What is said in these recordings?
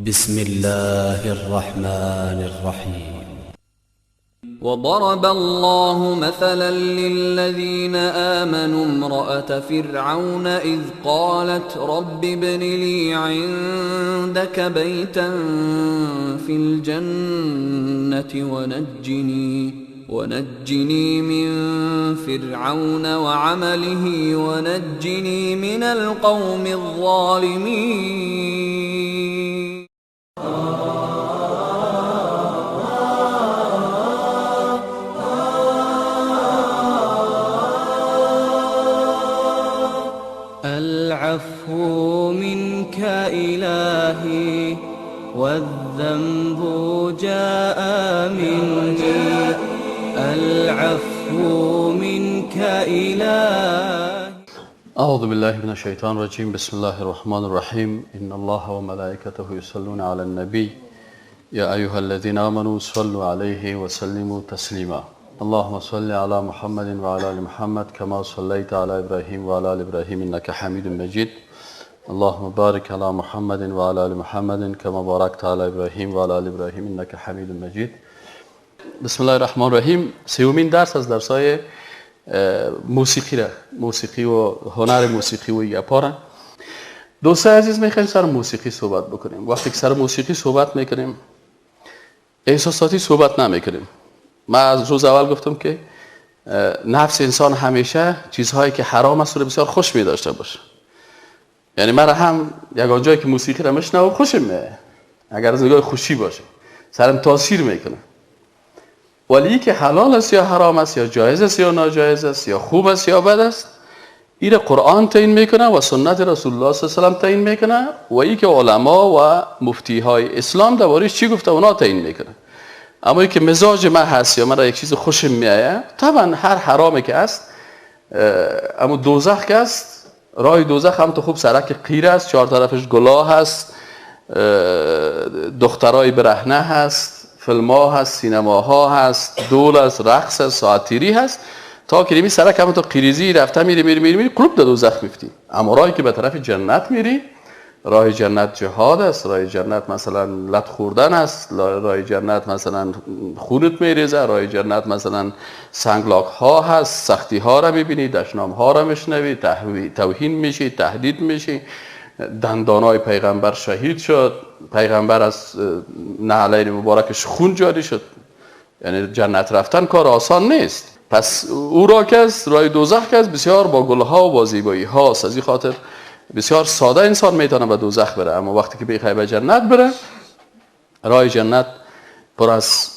بسم الله الرحمن الرحيم. وضرب الله مثلا للذين آمنوا امرأة فرعون إذ قالت رب ابن لي عندك بيتا في الجنة ونجني من فرعون وعمله ونجني من القوم الظالمين. العفو منك إلهي والذنب جاء مني. العفو منك إلهي. أعوذ بالله من الشيطان الرجيم. بسم الله الرحمن الرحيم. إن الله وملائكته يصلون على النبي يا أيها الذين آمنوا صلوا عليه وسلموا تسليما. اللهم صل على محمد وعلى آل محمد كما صليت على إبراهيم وعلى آل إبراهيم إنك حميد مجيد. اللهم بارك على محمد وعلى آل محمد كما باركت على إبراهيم وعلى آل إبراهيم إنك حميد مجيد. بسم الله الرحمن الرحیم. سومین درس از درس‌های موسیقی و هنر موسیقی و گپارن. دوستان عزیز، میخوایم سر موسیقی صحبت بکنیم. وقتی که سر موسیقی صحبت میکنیم احساساتی صحبت نمیکنیم. من از روز اول گفتم که نفس انسان همیشه چیزهایی که حرام است رو بسیار خوش می داشته باشه. یعنی من هم یک جایی که موسیقی را میشنوم خوشم میاد، اگر از نگاه خوشی باشه سرم تاثیر میکنه. ولی که حلال است یا حرام است یا جایز است یا ناجایز است یا خوب است یا بد است، این قرآن تعیین میکنه و سنت رسول الله صلی الله علیه و آله تعیین میکنه و این که علما و مفتی های اسلام دربارش چی گفته اونا تعیین میکنه. اما این که مزاج من هست یا من را یک چیز خوشم میآید، طبعا هر حرامی که است، اما دوزخ که است، راه دوزخ هم تو خوب سرک قیر است، چهار طرفش گلاه هست، دخترای برهنه هست، فیلم‌ها هست، سینماها هست، دول است، رقص است، ساعتیری هست، تا که می سرک هم تو قیریزی رفته میری کلوب در دوزخ میفتی. اما راهی که به طرف جنت میری، راه جنت جهاد است، راه جنت مثلا لط خوردن است، راه جنت مثلا خونت میریزه، راه جنت مثلا سنگلاک ها هست، سختی ها را میبینی، دشنام ها را میشنوی، توهین میشی، تهدید میشی. دندانای پیغمبر شهید شد، پیغمبر از نعلین مبارکش خون جاری شد. یعنی جنت رفتن کار آسان نیست. پس او را که است، راه دوزخ که است، بسیار با گلها و با زیبایی هاست. از این خاطر بسیار ساده انسان میتونه به دوزخ بره، اما وقتی که بخواد به جنت بره، راه جنت پر از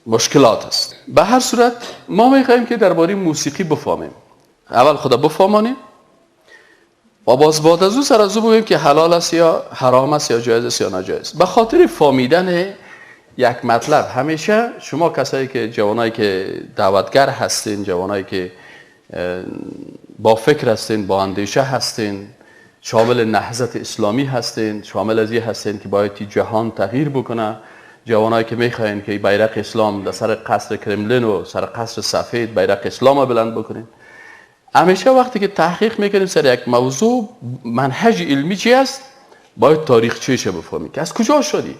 مشکلات است. به هر صورت ما میخوایم که درباره موسیقی بفهمیم. اول خدا بفهمانیم و باز بعد از او سر از او بگوییم که حلال است یا حرام است یا جایز است یا ناجایز. به خاطر فهمیدن یک مطلب، همیشه شما کسایی که جوانایی که دعوتگر هستین، جوانایی که با فکر هستین، با اندیشه هستین، شامل نهضت اسلامی هستین، شامل از این هستین که باید جهان تغییر بکنه، جوانایی که میخواین که بیرق اسلام در سر قصر کرملین و سر قصر سفید بیرق اسلام رو بلند بکنین. همیشه وقتی که تحقیق میکنیم سر یک موضوع، منهج علمی چی است، باید تاریخچه‌اش بفهمی که از کجا شدی.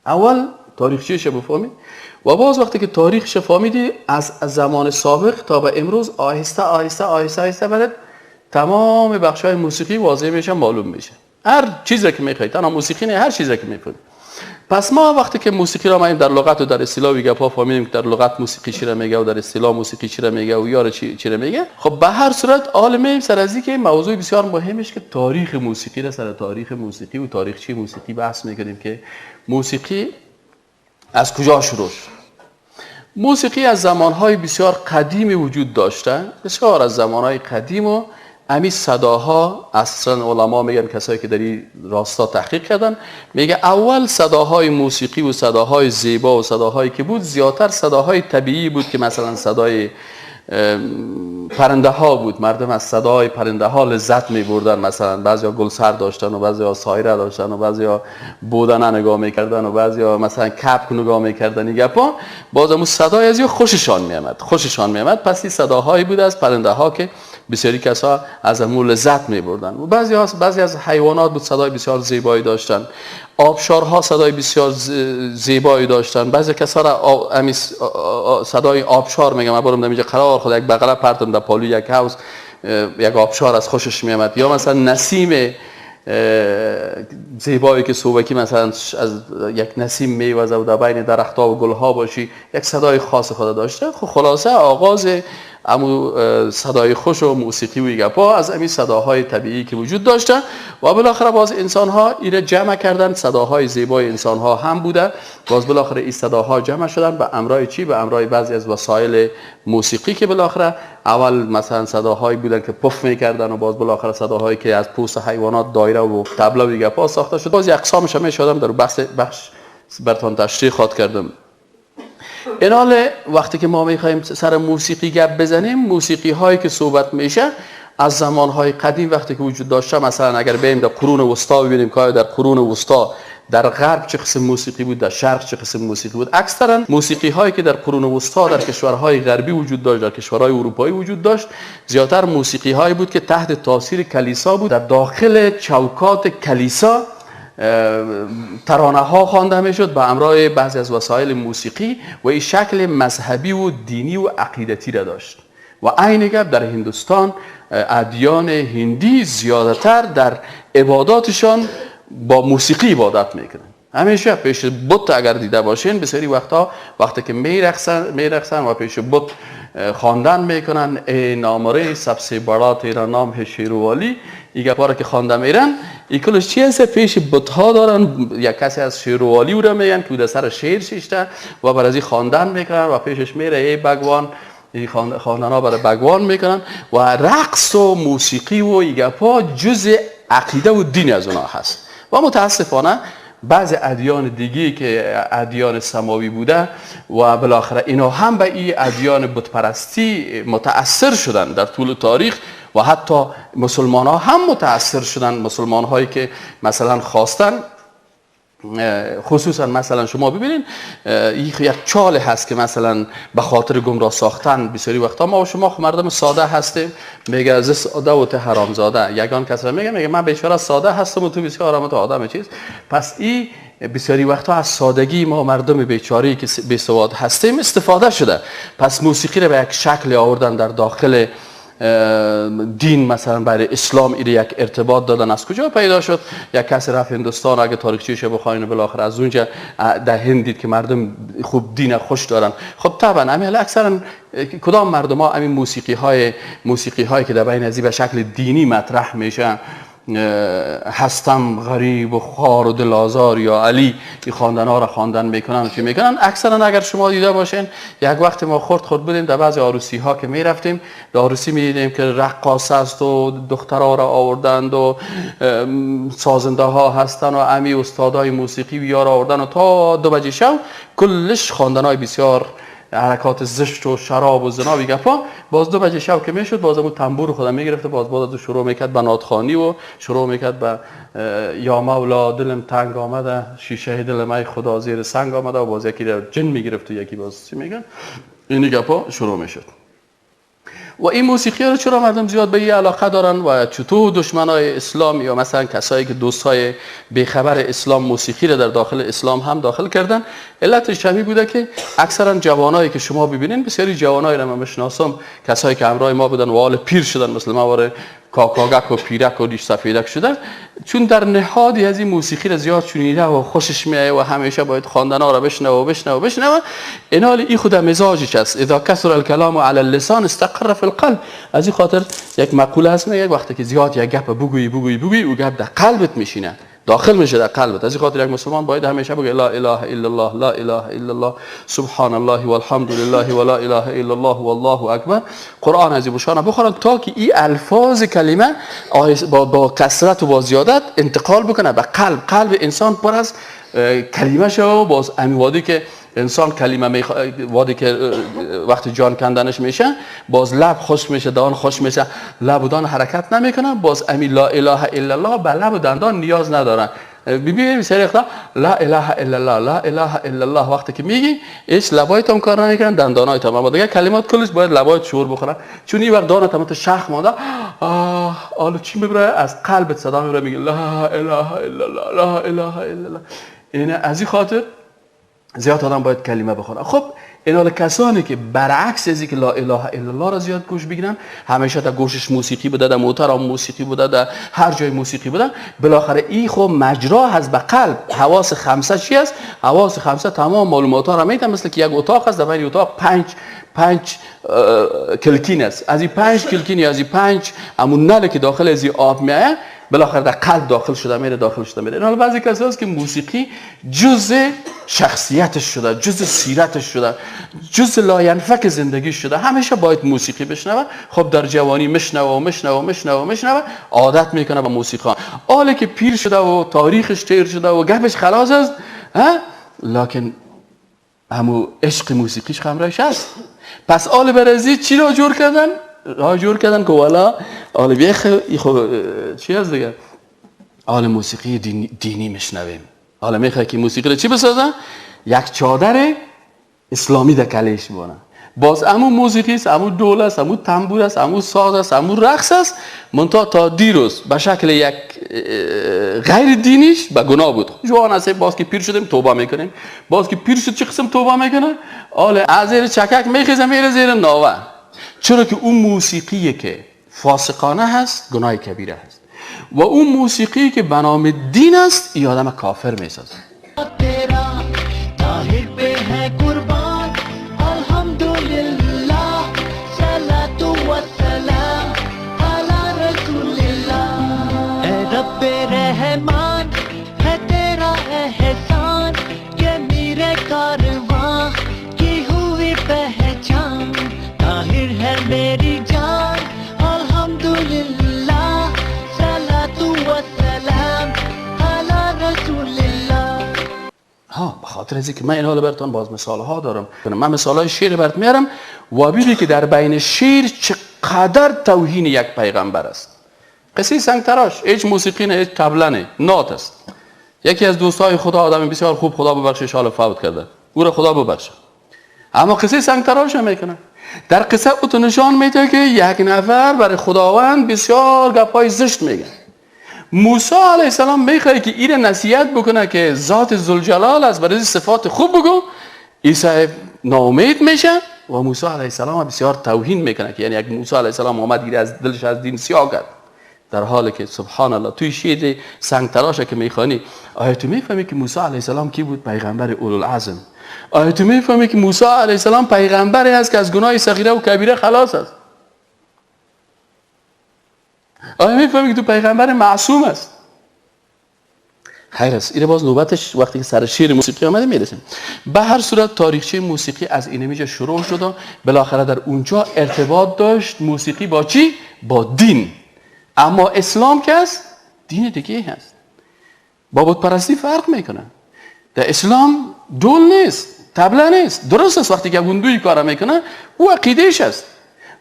اول تاریخچه‌اش بفهمی و باز وقتی که تاریخش فهمیدی، از زمان سابق تا به امروز آهسته بعد تمام بخش‌های موسیقی واضح میشه، معلوم میشه. هر چیزی که میخواید، تنها موسیقی نه، هر چیزی که میخواید. پس ما وقتی که موسیقی را در لغت و در اصطلاح گپا فهمیدیم که در لغت موسیقی چی را میگه و در اصطلاح موسیقی چی را میگه و یار چی را میگه، خب به هر صورت عالمه سر از اینکه موضوع بسیار مهمه است که تاریخ موسیقی را سر تاریخ موسیقی و تاریخچه موسیقی بحث میکنیم که موسیقی از کجا شروع شد. موسیقی از زمانهای بسیار قدیمی وجود داشته، بسیار از زمانهای قدیم، و امی صداها اصلا علما میگن، کسایی که در این راستا تحقیق کردن میگه اول صداهای موسیقی و صداهای زیبا و صداهایی که بود زیادتر صداهای طبیعی بود، که مثلا صدای پرنده ها بود. مردم از صدای پرنده ها لذت می بردن، مثلا بعضیا گل سر داشتن و بعضیا سایره داشتن و بعضیا بودنه نگاه میکردن و بعضیا مثلا کپک نگاه میکردن. گپا باز اون صدای از خوششان میامد. پس این صداهایی بود از پرنده ها که بسیاری کسا از امون لذت می‌بردن. و بعضی از حیوانات بود صدای بسیار زیبایی داشتن، آبشارها صدای بسیار زیبایی داشتن. بعضی کسا را صدای آبشار میگم، من برم اینجا قرار خود یک بغل پرتم در پالو یک حوض یک آبشار از خوشش میامد، یا مثلا نسیم زیبایی که صبحی مثلا از یک نسیم میوزه و در بین درخت‌ها و گل‌ها باشی یک صدای خاص خود داشته. خلاصه آغاز امو صدای خوش و موسیقی و گپا از امی صداهای طبیعی که وجود داشتن و بالاخره باز انسان‌ها ایره جمع کردن. صداهای زیبای انسان‌ها هم بوده، باز بالاخره این صداها جمع شدن به امرای چی؟ به امرای بعضی از وسایل موسیقی که بالاخره اول مثلا صداهایی بودن که پف می‌کردن و باز بالاخره صداهایی که از پوست حیوانات دایره و طبله و گپا ساخته شد. باز اقسامش هم شدم در بخش براتون تشریح خواهد کردم. این حال وقتی که ما میخوایم سر موسیقی گپ بزنیم، موسیقی هایی که صحبت میشه از زمان های قدیم وقتی که وجود داشته، مثلا اگر بریم در قرون وسطا ببینیم که در قرون وسطا در غرب چه قسم موسیقی بود، در شرق چه قسم موسیقی بود. اکثرا موسیقی هایی که در قرون وسطا در کشورهای غربی وجود داشت، در کشورهای اروپایی وجود داشت، زیادتر موسیقی هایی بود که تحت تاثیر کلیسا بود. در داخل چوکات کلیسا ترانه ها خوانده میشد به همراه بعضی از وسایل موسیقی و این شکل مذهبی و دینی و عقیدتی را داشت. و عین گپ در هندوستان ادیان هندی زیادتر در عباداتشان با موسیقی عبادت میکنن. همیشه پیش بت اگر دیده باشین بسیاری وقتا وقتی که میرقصن و پیش بت خواندن میکنن ای نامره سبسه بڑا تیرا نام ہے شیروالی، این گپا که خوانده میرن این کلش چی هست؟ پیش بت ها دارن یک کسی از شیروالی او را میگن که در سر شیر شیشته و بر از این خواندن میکنن و پیشش میره ای بگوان، این خواندن ها برای بگوان میکنن و رقص و موسیقی و این گپا جز عقیده و دین از اونها هست. و متاسفانه بعض ادیان دیگه که ادیان سماوی بوده و بالاخره اینا هم به این ادیان بت پرستی متأثر شدن در طول تاریخ و حتی مسلمان ها هم متأثر شدن. مسلمان هایی که مثلا خواستن، خصوصا مثلا شما ببینین یک چاله هست که مثلا به خاطر گمراه ساختن بسیاری وقتا ما و شما مردم ساده هستیم، میگه از ساده و ته حرامزاده. یگان کس میگه من بیچاره ساده هستم و تو بسیار آدم تو آدم چیز. پس این بسیاری وقتا از سادگی ما مردم بیچاری که بیسواد هستیم استفاده شده. پس موسیقی رو به یک شکل آوردن در داخل دین، مثلا برای اسلام ایره یک ارتباط دادن. از کجا پیدا شد؟ یک کسی رفت هندوستان، اگه تاریخچه‌اش بخواین بالاخره از اونجا در هند دید که مردم خوب دین خوش دارن. خب طبعا همین اکثرا کدام مردم ها همین موسیقی هایی که در بین ازی به شکل دینی مطرح میشن، هستم غریب و خوار و دلازار یا علی، این خواندن ها را خواندن میکنن چی میکنن. اکثرا اگر شما دیده باشین یک وقت ما خورد بودیم در بعضی عروسی ها که میرفتیم، در عروسی میدیدیم که رقاص است و دخترها را آوردند و سازنده ها هستن و امی استادای موسیقی و یار آوردن و تا 2 بجه شب کلش خواندن های بسیار حرکات زشت و شراب و زنا و گپا. باز 2 بجه شب که میشد باز اون تنبور خودم میگرفت، باز شروع میکرد به نادخوانی و شروع میکرد به یا مولا دلم تنگ آمده، شیشه دل من خدا زیر سنگ آمده و باز یکی جن میگرفت و یکی باز چی میگن این گپا شروع میشد. و این موسیقی رو چرا مردم زیاد به این علاقه دارن و چطور دشمنای اسلام یا مثلا کسایی که دوستای بیخبر اسلام موسیقی رو در داخل اسلام هم داخل کردن؟ علتش همین بوده که اکثرا جوانایی که شما ببینین، بسیاری جوانایی رو من میشناسم کسایی که همراه ما بودن و حال پیر شدن، مثل ما واره کاکاگک و پیرک و ریش سفیدک شدن، چون در نهادی از این موسیقی را زیاد شنیده و خوشش میاد و همیشه باید خواندنا را بشنوه. این حال این خود مزاجش است. اذا کثر الکلام علی اللسان استقر فی القلب. از این خاطر یک مقوله هست میگه وقتی که زیاد یک گپ بگویی او گپ در قلبت میشینه، داخل میشه در قلبت. از این خاطر یک مسلمان باید همیشه بگه لا اله الا الله، لا اله الا الله، سبحان الله والحمد لله ولا اله الا الله والله اکبر. قرآن از این بشانه بخورن تا که این الفاظ کلمه با کثرت و با زیادت انتقال بکنه به قلب انسان پر از کلمه شو. باز امی وادی که انسان کلمه وادی که وقتی جان کندنش میشه باز لب خوش میشه، دهان خوش میشه، لب و دهان حرکت نمیکنه. باز امی لا اله الا الله به لب و دندان نیاز ندارن. ببین سریختا لا اله الا الله لا اله الا الله وقتی که میگی هیچ لبایت هم کار نمیکنن دندانایت هم، اما دیگه کلمات کلش باید لبایت شور بخورن، چون این وقت دانت هم تو شخ مونده حالا چی میبره از قلبت صدا میبره میگه لا اله الا الله لا اله الا الله. این از این خاطر زیاد آدم باید کلمه بخونه. خب اینا کسانی که برعکس از اینکه لا اله الا الله را زیاد گوش بگیرن، همیشه تا گوشش موسیقی بوده، در موتور موسیقی بوده، در هر جای موسیقی بوده، بالاخره این خب مجرا هست به قلب. حواس خمسه چی است؟ حواس خمسه تمام معلومات ها را میتن، مثل که یک اتاق است، در این اتاق پنج کلکین است. از این 5 کلکین یا از این 5 همون نل که داخل از این آب میایه بالاخره در قلب داخل شده میره. حالا بعضی کسا هست که موسیقی جزء شخصیتش شده، جزء سیرتش شده، جزء لاینفک زندگیش شده، همیشه باید موسیقی بشنوه. خب در جوانی مشنوه عادت میکنه به موسیقی. حالا که پیر شده و تاریخش تیر شده و گپش خلاص است، لکن همو عشق موسیقیش خمرش هست. پس آل برزی چی را جور کردن که والا آل بیخ چی هست دیگه؟ آل موسیقی دینی مشنویم. حالا میخواه که موسیقی رو چی بسازن؟ یک چادر اسلامی در کلش بانن. باز همون موسیقی است، همون دول است، همون تنبور است، همون ساز است، همون رقص است، منتها تا دیروز به شکل یک غیر دینیش به گناه بود. جوان هستیم، باز که پیر شدیم توبه میکنیم. باز که پیر شد چه قسم توبه میکنه؟ آله از زیر چکک میخیزه میره زیر ناوه. چرا که اون موسیقی که فاسقانه هست گناه کبیره هست و اون موسیقی که به نام دین است این آدم کافر میسازه. मेरी जान अल्हम्दुलिल्लाह सलातु व सलाम अला रसूलिल्लाह. به خاطر از اینکه من این حال براتون باز مثال ها دارم، من مثال های شعر برات میارم و ببینید که در بین شعر چقدر توهین یک پیغمبر است. قصه سنگ تراش هیچ موسیقی نه، هیچ طبله نه، نات است. یکی از دوستای خدا آدم بسیار خوب، خدا ببخشش حال فوت کرده، او را خدا ببخشه، اما قصه سنگ تراش هم میکنه. در قصه او تو نشان میده که یک نفر برای خداوند بسیار گپای زشت میگه. موسی علیه السلام میخواد که این نصیحت بکنه که ذات ذوالجلال است، برای صفات خوب بگو. عیسی ناامید میشه و موسی علیه السلام بسیار توهین میکنه که یعنی یک موسی علیه السلام اومد گیر از دلش از دین سیاه کرد، در حالی که سبحان الله توی شعر سنگ تراشه که میخوانی آیا تو میفهمی که موسی علیه السلام کی بود؟ پیغمبر اولوالعزم. آیا تو میفهمی که موسی علیه السلام پیغمبری است که از گناه صغیره و کبیره خلاص است؟ آیا میفهمی که تو پیغمبر معصوم است؟ خیر است، این باز نوبتش وقتی که سر شعر موسیقی آمده میرسیم. به هر صورت تاریخچه موسیقی از این میجا شروع شد و بالاخره در اونجا ارتباط داشت موسیقی با چی؟ با دین. اما اسلام که است دین دیگه هست. با بت پرستی فرق میکنه. در اسلام دول نیست، طبله نیست. درست است وقتی که گوندوی کار میکنه او عقیدهش است،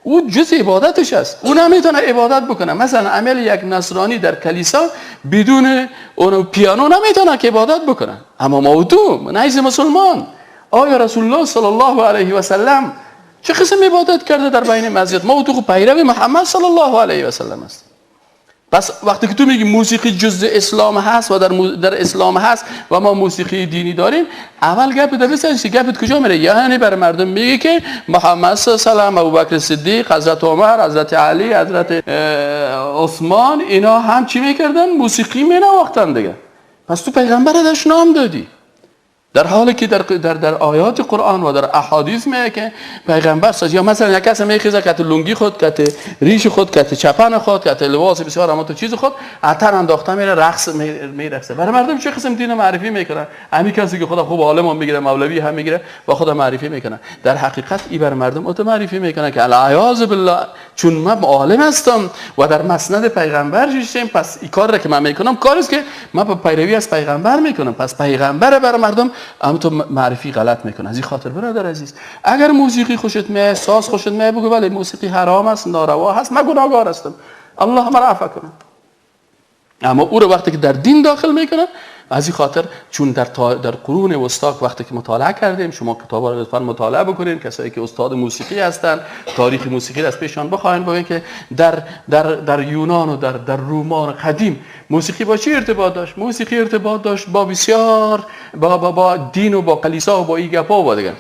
او جز عبادتش است، او نمیتونه عبادت بکنه. مثلا عمل یک نصرانی در کلیسا بدون اون پیانو نمیتونه که عبادت بکنه. اما موضوع نزد مسلمان آیا رسول الله صلی الله علیه و سلم چه قسم عبادت کرده در بین مسجد؟ موضوع پیرو محمد صلی الله علیه و سلم است. پس وقتی که تو میگی موسیقی جزء اسلام هست و در اسلام هست و ما موسیقی دینی داریم، اول گپ درست گپت کجا میره؟ یعنی برای مردم میگی که محمد صلی الله علیه و سلم، ابوبکر صدیق، حضرت عمر، حضرت علی، حضرت عثمان اینا هم چی میکردن؟ موسیقی مینواختن دیگه. پس تو پیغمبر داش نام دادی، در حالی که در آیات قرآن و در احادیث میگه که پیغمبر ساز یا مثلا یک کس میخیزه کت لنگی خود، کت ریش خود، کت چپن خود، کت لباس بسیار اما تو چیز خود عطر انداخته میره رقص میرقصه. برای مردم چه قسم دین معرفی میکنه؟ همین کسی که خدا خوب عالم هم میگیره، مولوی هم میگیره و خدا معرفی میکنه. در حقیقت ای برای مردم اوت معرفی میکنه که العیاذ بالله چون من عالم هستم و در مسند پیغمبر شدم، پس این کار را که من میکنم کاری است که من به پیروی از پیغمبر میکنم. پس پیغمبر برای مردم اما تو معرفی غلط میکنه. از این خاطر برادر عزیز اگر موسیقی خوشت میاد، ساز خوشت میاد، بگو ولی موسیقی حرام است، ناروا هست، من گناهکار هستم، الله مرا عفو کنه. اما او رو وقتی که در دین داخل میکنن، از این خاطر چون در قرون وسطا وقتی که مطالعه کردیم، شما کتابا رو لطفاً مطالعه بکنین، کسایی که استاد موسیقی هستن تاریخ موسیقی از پیشان بخواین ببینید که در یونان و در رومان قدیم موسیقی با چی ارتباط داشت؟ موسیقی ارتباط داشت با بسیار با دین و با کلیسا و با این گپا و با دیگه.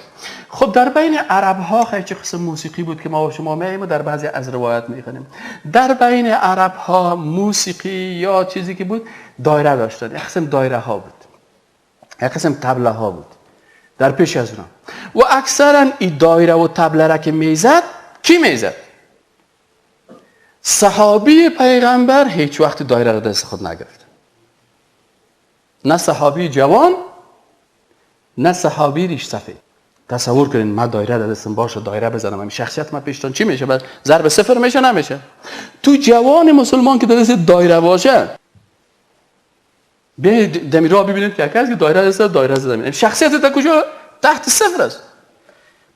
خب در بین عرب ها خیلی چه قسم موسیقی بود که ما و شما میایم و در بعضی از روایات میخونیم. در بین عرب ها موسیقی یا چیزی که بود دایره داشتن، یک قسم دایره ها بود، یک قسم طبله ها بود در پیش از اونا. و اکثرا این دایره و طبله را که میزد، کی میزد؟ صحابی پیغمبر هیچ وقت دایره را دست خود نگرفت، نه صحابی جوان نه صحابی ریش سفید. تصور کنین من دایره دستم باشه دایره بزنم، همین شخصیت من پیشتون چی میشه؟ بعد ضرب صفر میشه؟ نمیشه. تو جوان مسلمان که دست دایره باشه، به دمی را ببینید که کسی که دایره دست دایره زمین، شخصیت تا کجا؟ تحت صفر است.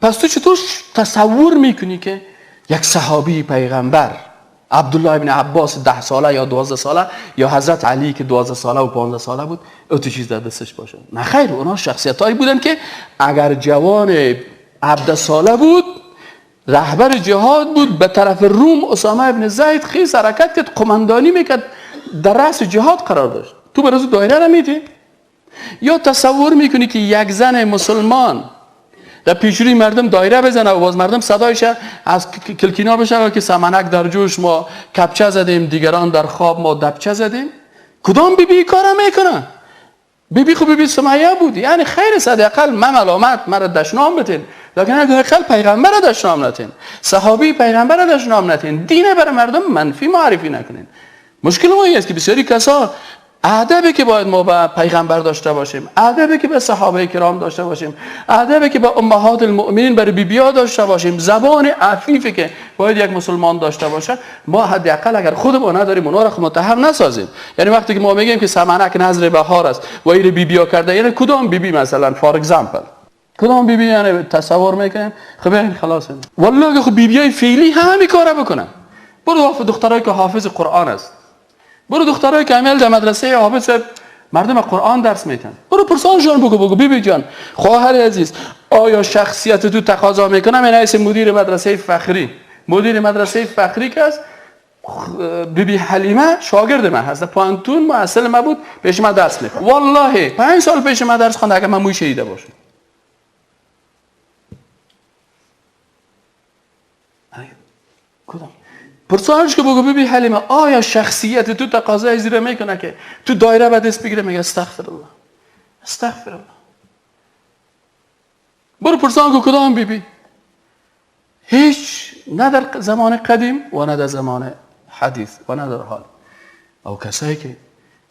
پس تو چطور تصور میکنی که یک صحابی پیغمبر، عبدالله ابن عباس 10 ساله یا 12 ساله یا حضرت علی که 12 ساله و 15 ساله بود او تو چیز در دستش باشه؟ نه خیر، اونا شخصیتایی بودن که اگر جوان 17 ساله بود رهبر جهاد بود، به طرف روم اسامه ابن زید خیز حرکت کرد، قماندانی میکرد، در رأس جهاد قرار داشت. تو برای دایره را میدی؟ یا تصور میکنی که یک زن مسلمان در پیشروی مردم دایره بزنه و باز مردم صدایش از کلکینا بشه که سمنک در جوش ما کپچه زدیم، دیگران در خواب ما دبچه زدیم؟ کدام بیبی کارا میکنه؟ بیبی خب بیبی سمیه بود. یعنی خیر صدقل من ملامت مرا دشنام بتین، لیکن حداقل پیغمبر را دشنام نتین، صحابی پیغمبر را دشنام نتین، دین برای مردم منفی معرفی نکنین. مشکل ما این است که بسیاری کسا ادبی که باید ما به پیغمبر داشته باشیم، ادبی که به صحابه کرام داشته باشیم، ادبی که به امهات المؤمنین برای بیبی‌ها داشته باشیم، زبان عفیفی که باید یک مسلمان داشته باشه، ما حداقل اگر خودمون نداریم اونها را متهم نسازیم. یعنی وقتی که ما میگیم که سمنک نظر بهار است و این بیبی‌ها کرده، یعنی کدام بیبی مثلا فار اگزامپل کدام بیبی یعنی تصور میکنیم؟ خب خلاص والله خب بیبیای فعلی همین کارا بکنن. برو دخترایی که حافظ قرآن است، برو دخترای کامل در مدرسه حافظ مردم قرآن درس میتن، برو پرسانشون بگو بیبی جان خواهر عزیز آیا شخصیت تو تقاضا میکنه من رئیس مدیر مدرسه فخری که است بیبی حلیمه شاگرد من هست، پانتون معسل ما بود، پیش من درس میخوند، والله 5 سال پیش من درس خواند اگر من موی شهیده باشم. کدام پرسانش که بگو بیبی حلیمه آیا شخصیت تو تقاضای زیر میکنه که تو دایره به دست بگیره؟ میگه استغفر الله. برو پرسان که کدام بیبی؟ هیچ، نه در زمان قدیم و نه در زمان حدیث و نه در حال. او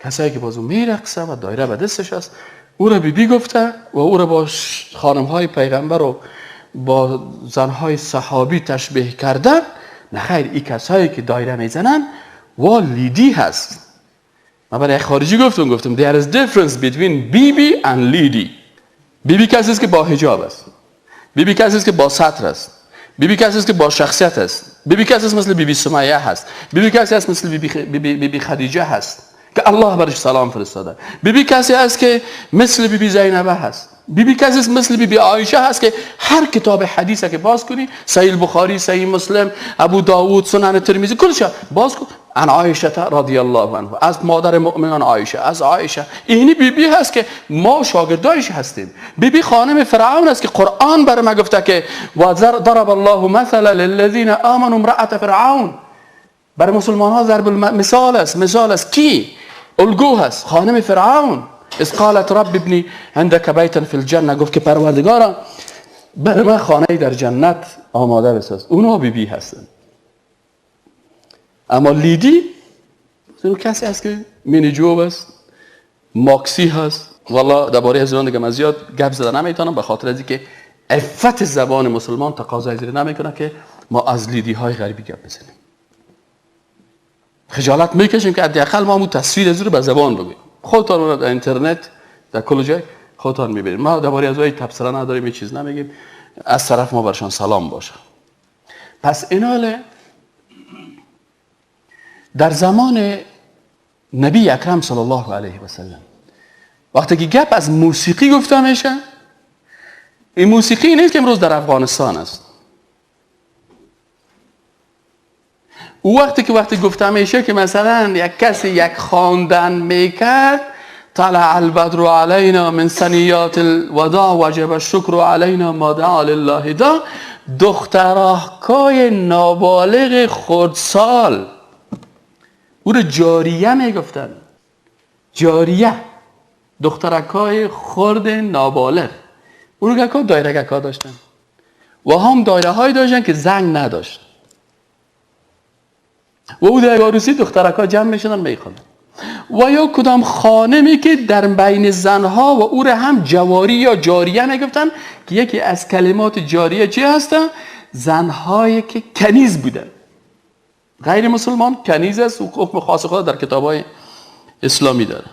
کسایی که بازو میرقصه و دایره به دستش است، او را بیبی گفته و او را با خانمهای پیغمبر و با زنهای صحابی تشبیه کردن. نه خیر، این کسایی که دایره میزنن لیدی هست. من برای خارجی گفتم there is difference between بیبی and لیدی. بیبی کسی است که با حجاب است، بیبی کسی است که با ستر است، بیبی کسی است که با شخصیت است، بیبی کسی است مثل بیبی سمیه هست، بیبی کسی است مثل بیبی خدیجه هست که الله برش سلام فرستاده، بیبی کسی است که مثل بیبی زینبه هست، بیبی کسی است مثل بیبی عایشه هست که هر کتاب حدیثه که باز کنی، صحیح بخاری، صحیح مسلم، ابو داوود، سنن ترمذی، کلش باز کن، عن عایشه رضی الله عنها، از مادر مؤمنان عایشه، از عایشه. اینی بیبی هست که ما شاگردایش هستیم. بیبی خانم فرعون است که قرآن بر ما گفته که و ضرب الله مثلا للذین آمنوا امرأة فرعون. برای مسلمان ها ضرب مثال است کی؟ الگو هست خانم فرعون. اذ قالت رب ابنی عندك بیتا فی الجنه، گفت که پروردگارا برای من خانه در جنت آماده بساز. اونها بیبی هستن. اما لیدی اون کسی هست که مینی جوب است، ماکسی هست. والله درباره از دیگه من زیاد گپ زدن نمیتونم به خاطر از اینکه عفت زبان مسلمان تقاضای زیر نمیکنه که ما از لیدی های غریبی گپ بزنیم. خجالت میکشیم که حداقل ما مو تصویر از رو به زبان بگیم. خودتان در اینترنت در کل جای خودتان میبینید. ما درباره از این تبصره نداریم، هیچ چیز نمیگیم، از طرف ما برشان سلام باشه. پس ایناله در زمان نبی اکرم صلی الله علیه و سلم وقتی که گپ از موسیقی گفته میشه، این موسیقی نیست که امروز در افغانستان است. او وقتی گفته میشه که مثلا یک کسی یک خواندن میکرد، طلع البدر علینا من ثنیات الوداع وجب الشکر علینا ما دعا لله دا، دخترکای نابالغ خردسال او رو جاریه میگفتن. جاریه، دخترکای خرد نابالغ. اون رو دایره گکا داشتن و هم دایره های داشتن که زنگ نداشت و او در عروسی دخترکا جمع میشدن میخوندن. و یا کدام خانمی که در بین زنها و او رو هم جواری یا جاریه میگفتن که یکی از کلمات جاریه چی هستن؟ زنهایی که کنیز بودن. غیر مسلمان کنیز است و حکم خاص خود در کتاب‌های اسلامی داره.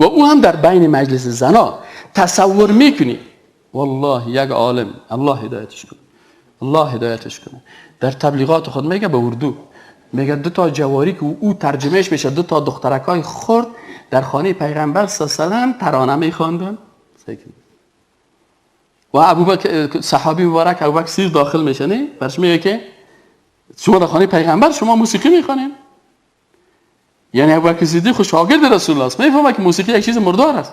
و او هم در بین مجلس زنا تصور میکنی والله یک عالم، الله هدایتش کنه، الله هدایتش کنه، در تبلیغات خود میگه به اردو، میگه 2 تا جواری که او ترجمهش میشه 2 تا دخترکای خرد در خانه پیغمبر صلی الله علیه و سلم ترانه میخواندن. و ابوبکر صحابی مبارک ابوبکر صدیق داخل میشه، نه برش میگه که شما در خانه پیغمبر شما موسیقی میخوانید. یعنی ابوبکر صدیق خود شاگرد رسول الله است، میفهمه که موسیقی یک چیز مردار است.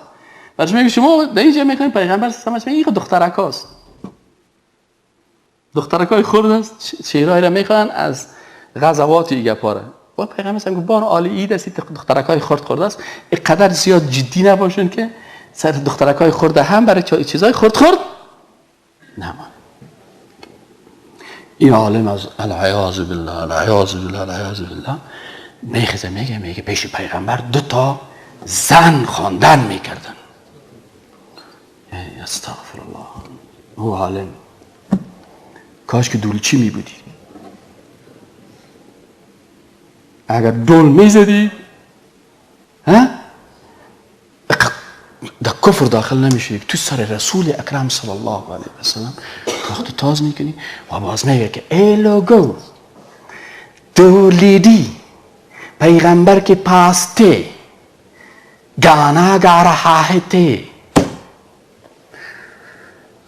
برش میگه شما در اینجا میخواین پیغمبر صلی الله علیه و سلم، این دخترکاست، دخترکای خرد است، شعرهای را میخوان از غزوات ایگه پاره. و پیغمبر صلی الله علیه و سلم بان عالی اید است، دخترکای خرد است، اینقدر زیاد جدی نباشین که سر دخترکای خرد هم برای چیزای خرد نمان. این عالم از العیاذ بالله العیاذ بالله العیاذ بالله میخزه میگه پیش پیغمبر 2 تا زن خواندن میکردن. استغفر الله. او عالم کاش که دولچی میبودی، اگر دول میزدی در کفر داخل نمیشه. تو سر رسول اکرم صلی الله علیه و سلم وقتی تاز میکنی و باز میگه که ای لوگو دولیدی پیغمبر کے پاس تھے گانا گا رہا ہے تھے.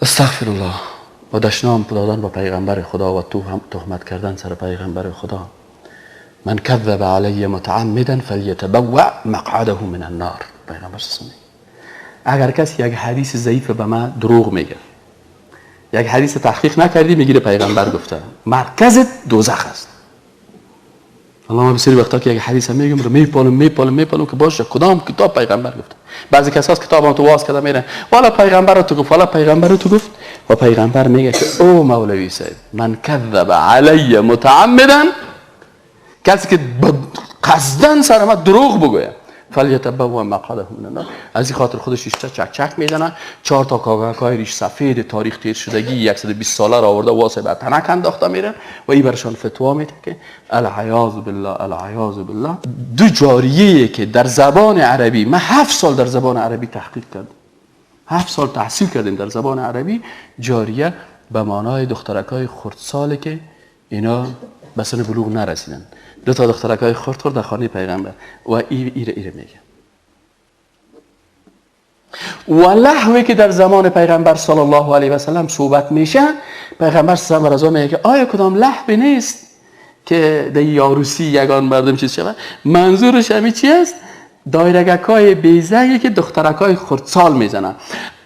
استغفر الله. و دشنام دادن با پیغمبر خدا و تهمت کردن سر پیغمبر خدا. من کذب علی متعمدا فلیتبوأ مقعده من النار. پیغمبر صلی الله. اگر کسی یک حدیث ضعیف به من دروغ میگه، یک حدیث تحقیق نکردی، میگیره پیغمبر گفته، مرکزت دوزخ است. الله ما بسیاری وقتا که یک حدیث میگم رو میپالم که باشه کدام کتاب پیغمبر گفته. بعضی کسا از کتابم تو واز کرده میره والا پیغمبر رو تو گفت، والا پیغمبر رو تو گفت. و پیغمبر میگه که او مولوی صاحب من کذب علی متعمدا، کسی که قصدن سر ما دروغ بگوید فلیتبوأ مقعده من النار، از این خاطر خودش ریشه چک میزنه. 4 تا کاغذهای ریش سفید تاریخ تیر شدگی 120 ساله را آورده واسه به تنک انداخته میرن و این برشان فتوا میده که العیاذ بالله العیاذ بالله. 2 جاریه که در زبان عربی، من 7 سال در زبان عربی تحقیق کردم، 7 سال تحصیل کردیم در زبان عربی. جاریه به معنای دخترکای خردساله که اینا به سن بلوغ نرسیدن. 2 تا دخترکای خرد در خانه پیغمبر و ایره میگه. و لحوی که در زمان پیغمبر صلی الله علیه و سلم صحبت میشه، پیغمبر صلی الله علیه و سلم میگه آیا کدام لحوی نیست که در یاروسی یگان مردم چیز شود؟ منظورش همین چی است؟ دایرگکای بیزهی که دخترکای خردسال میزنن.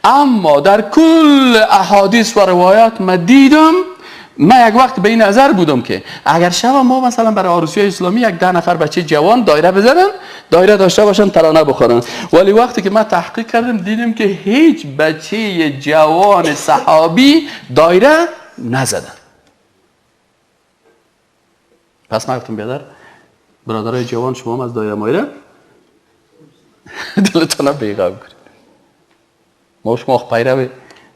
اما در کل احادیث و روایات ما دیدم، من یک وقت به این نظر بودم که اگر شب ما مثلا برای عروسی اسلامی 10 نفر بچه جوان دایره بزنن، دایره داشته باشن، ترانه بخورن، ولی وقتی که من تحقیق کردم دیدم که هیچ بچه جوان صحابی دایره نزدن. پس من گفتم بیادر برادرای جوان شما هم از دایره مایره دلتان بیغم کنید. ما شما پیرو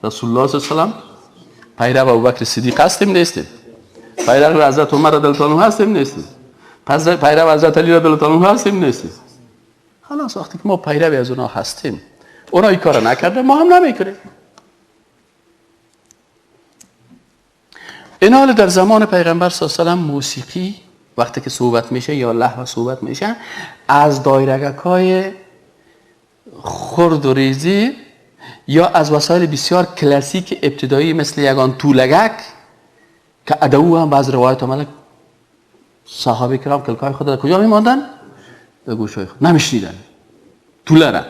رسول الله صلی الله علیه و سلم، پیرو ابوبکر صدیق هستیم نیستیم؟ پیرو حضرت عمر رضی الله عنه هستیم نیستیم؟ پیرو حضرت علی رضی الله عنه هستیم نیستیم؟ خلاص وقتی که ما پیرو از اونها هستیم، اونها این کارو نکرده، ما هم نمیکنیم. این حال در زمان پیغمبر صلی الله علیه و سلم موسیقی وقتی که صحبت میشه یا لحو صحبت میشه از دایرگک‌های خرد و ریزی یا از وسایل بسیار کلاسیک ابتدایی مثل یگان طولگک که ادعو هم بعض روایت آمده صحابه کرام کلکای خود را کجا میماندن؟ به گوشای خود نمیشنیدن طوله را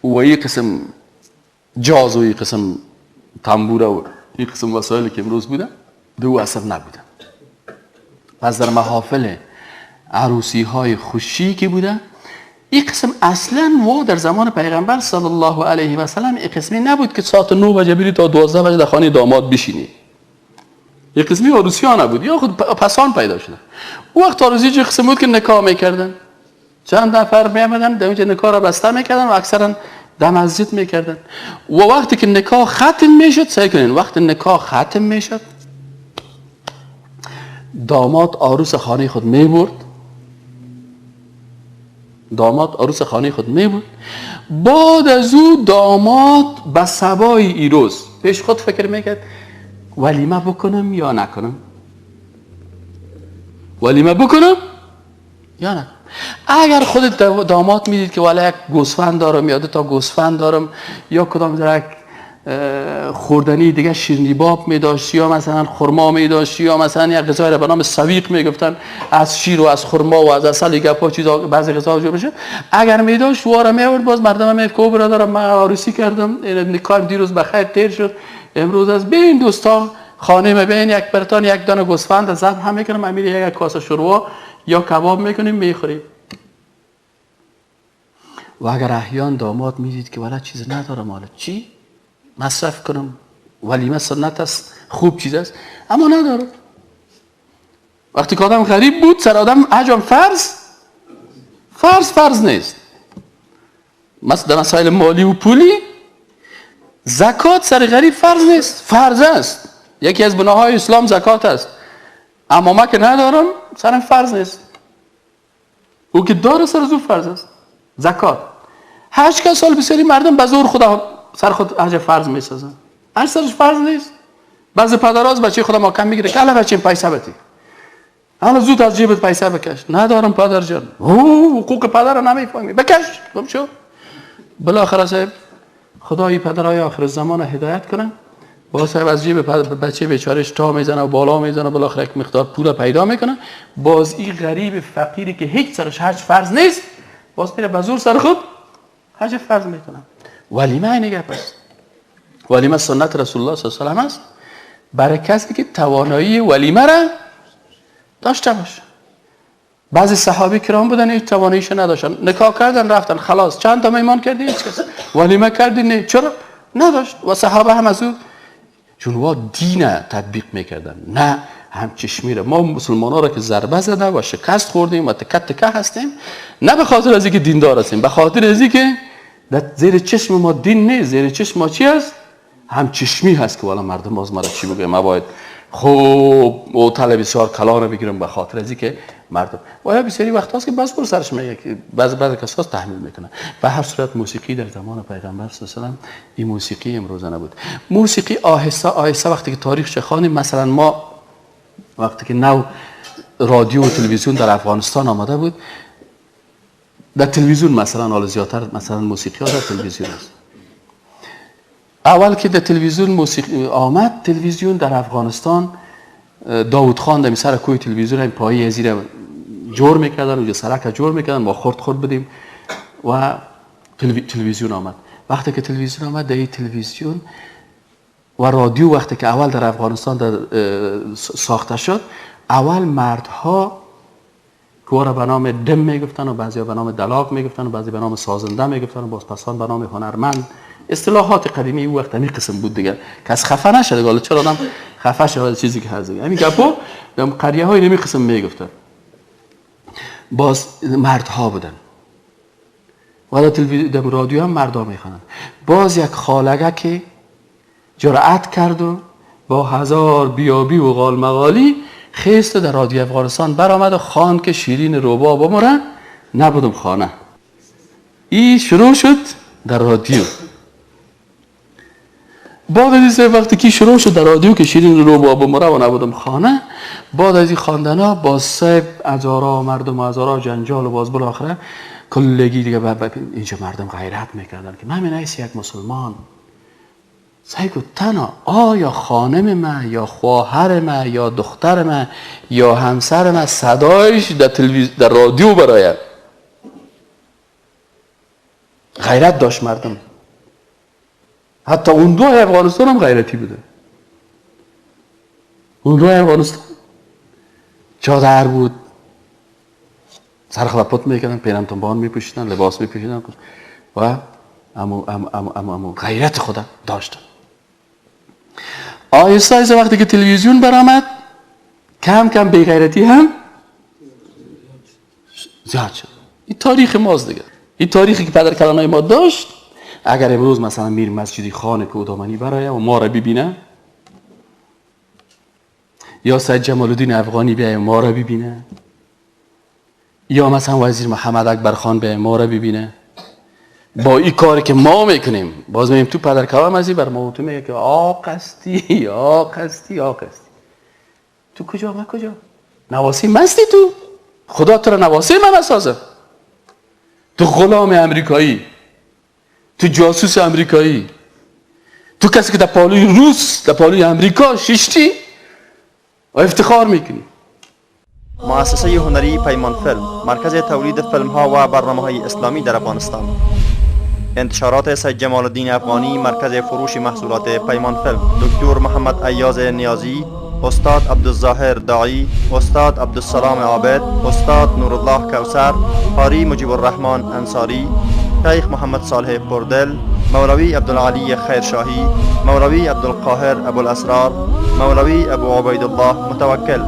و یک قسم جاز و یک قسم تنبوره و یک قسم وسایلی که امروز بودن دو اثر نبودن. پس در محافل عروسی های خوشی که بودن این قسم اصلا و در زمان پیغمبر صلی الله علیه و سلم این قسمی نبود که ساعت 9 بجه بری تا 12 بجه در خانه داماد بشینی. این قسمی عروسی ها نبود یا خود پسان پیدا شدن. وقت عروسی چه قسم بود که نکاح میکردن چند نفر میامدن در اونجا نکاح را بسته میکردن و اکثرا در مسجد میکردن و وقتی که نکاح ختم میشد سعی کنین وقتی نکاح ختم میشد داماد عروس خانه خود میبرد بعد از او داماد به صبای ایروز پیش خود فکر میکرد ولیمه بکنم یا نکنم اگر خود داماد میدید که والا یک گوسفند دارم یا 2 گوسفند دارم یا کدام درک خوردنی دیگه شیرینی باب میداشت یا مثلا خرما میداشت یا مثلا یک غذای را به نام سویق میگفتن از شیر و از خرما و از عسل گپا چیزا بعضی غذا جو بشه اگر میداشت واره میورد باز مردم میگفت کو برادرم من عروسی کردم نکاح دیروز بخیر تیر شد امروز از بین دوستا خانه مبین یک برتان یک دانه گوسفند ذبح هم میکنم امیر یک کاسه شوروا یا کباب میکنیم میخوریم. و اگر احیان داماد میدید که والا چیز ندارم حالا چی مصرف کنم ولیمه سنت است خوب چیز است اما ندارم. وقتی که آدم غریب بود سر آدم حجم فرض نیست. مثل در مسائل مالی و پولی زکات سر غریب فرض نیست فرض است. یکی از بناهای اسلام زکات است اما من که ندارم سرم فرض نیست. او که داره سر زور فرض است. زکات 8 سال بسیاری مردم به زور خدا سر خود حج فرض میسازن هر سرش فرض نیست. بعضی پدرها از بچه خودم حکم میگیره که الان بچه پیسه بدی الان زود از جیبت پیسه بکش. ندارم پدر جان حقوق پدر رو نمیفهمی بکش. خب شو بالاخره صاحب خدای پدرای آخر زمان هدایت کنن با صاحب از جیب بچه بیچارهش تا میزنه و بالا میزنه بالاخره یک مقدار پول پیدا میکنه باز این غریب فقیری که هیچ سرش حج فرض نیست باز میره به زور سر خود حج فرض میکنه. ولیمه اینه گپ است. ولیمه سنت رسول الله صلی الله علیه و آله است برای کسی که توانایی ولیمه را داشته باشه. بعضی صحابه کرام بودن هیچ تواناییش نداشتن نکاح کردن رفتن خلاص چند تا میمان کردی هیچ کس ولیمه کردی نه چرا نداشت و صحابه هم از او چون وا دین تطبیق میکردن نه هم چشمی را ما مسلمان‌ها را که ضربه زده و شکست خوردیم و تکه هستیم نه به خاطر از اینکه دیندار هستیم به خاطر از اینکه در زیر چشم ما دین نیست زیر چشم ما چی است هم چشمی هست که والا مردم از ما را چی بگه ما باید خوب و طلب بسیار کلان بگیرم به خاطر از اینکه مردم و یا بسیاری وقت هست که بس بر سرش میگه که بعضی کسا تحمیل میکنه. به هر صورت موسیقی در زمان پیغمبر صلی الله علیه و آله این موسیقی امروزه نبود. موسیقی آهسته آهسته وقتی که تاریخ خوانیم مثلا ما وقتی که نو رادیو و تلویزیون در افغانستان آمده بود در تلویزیون مثلا حالا زیادتر مثلا موسیقی ها در تلویزیون است. اول که در تلویزیون موسیقی آمد تلویزیون در افغانستان داوود خان در سر کوی تلویزیون این پایه زیر جور میکردن و سرک جور میکردن ما خورد بدیم و تلویزیون آمد. وقتی که تلویزیون آمد در این تلویزیون و رادیو وقتی که اول در افغانستان ساخته شد اول مردها که را به نام دم میگفتن و بعضی به نام دلاغ میگفتن و بعضی به نام سازنده میگفتن و بازپسان به نام هنرمند اصطلاحات قدیمی او وقت همین قسم بود دیگه کس خفه نشد حالا چرا آدم خفه شد چیزی که هست همین گپو در قریه های همین قسم میگفتن باز مردها بودن و در رادیو هم مردا میخوانند. باز یک خالگه که جرأت کرد و با 1000 بیابی و غال مغالی خیست در رادیو افغانستان برآمد و خان که شیرین روبا بمرن نبودم خانه. این شروع شد در رادیو. بعد از این وقتی که شروع شد در رادیو که شیرین روبا بمرن و نبودم خانه بعد از این خواندن ها با صاحب هزارا مردم هزارا جنجال و باز بالاخره کلگی دیگه اینجا مردم غیرت میکردن که من نیست یک مسلمان سعی کن تنها آیا خانم من یا خواهر من یا دختر من یا همسر من صدایش در رادیو برایم. غیرت داشت مردم. حتی اون دوهای افغانستان هم غیرتی بوده. اون دوهای افغانستان چادر بود، سرخلپت میکردن، پیرمتنبان میپوشیدن، لباس میپوشیدن و امو غیرت خدا داشتن. آهسته آهسته وقتی که تلویزیون برآمد کم کم بی‌غیرتی هم زیاد شد. این تاریخ ماست دیگه. این تاریخی که پدر کلانای ما داشت. اگر امروز مثلا میر مسجدی خان کودامنی برای و ما را ببینه، یا سید جمال الدین افغانی بیاید ما را ببینه، یا مثلا وزیر محمد اکبر خان بیاید ما را ببینه، با این کاری که ما میکنیم باز میگیم تو پدر کلام ازی بر ما تو میگه که آق هستی آق هستی آق هستی. تو کجا من کجا؟ نواسی مستی تو؟ خدا تو را نواسی من اسازه. تو غلام امریکایی، تو جاسوس امریکایی، تو کسی که در پالوی روس در پالوی امریکا شیشتی و افتخار میکنی. مؤسسه هنری پیمان فیلم، مرکز تولید فیلم ها و برنامه های اسلامی در افغانستان. انتشارات سید جمال الدین افغانی، مرکز فروش محصولات پیمان فیلم. دکتر محمد ایاز نیازی، استاد عبدالظاهر داعی، استاد عبدالسلام عابد، استاد نورالله کوثر، قاری مجیب الرحمن انصاری، شیخ محمد صالح پردل، مولوی عبدالعلی خیرشاهی، مولوی عبدالقاهر ابوالاسرار، مولوی ابو عبیدالله متوکل.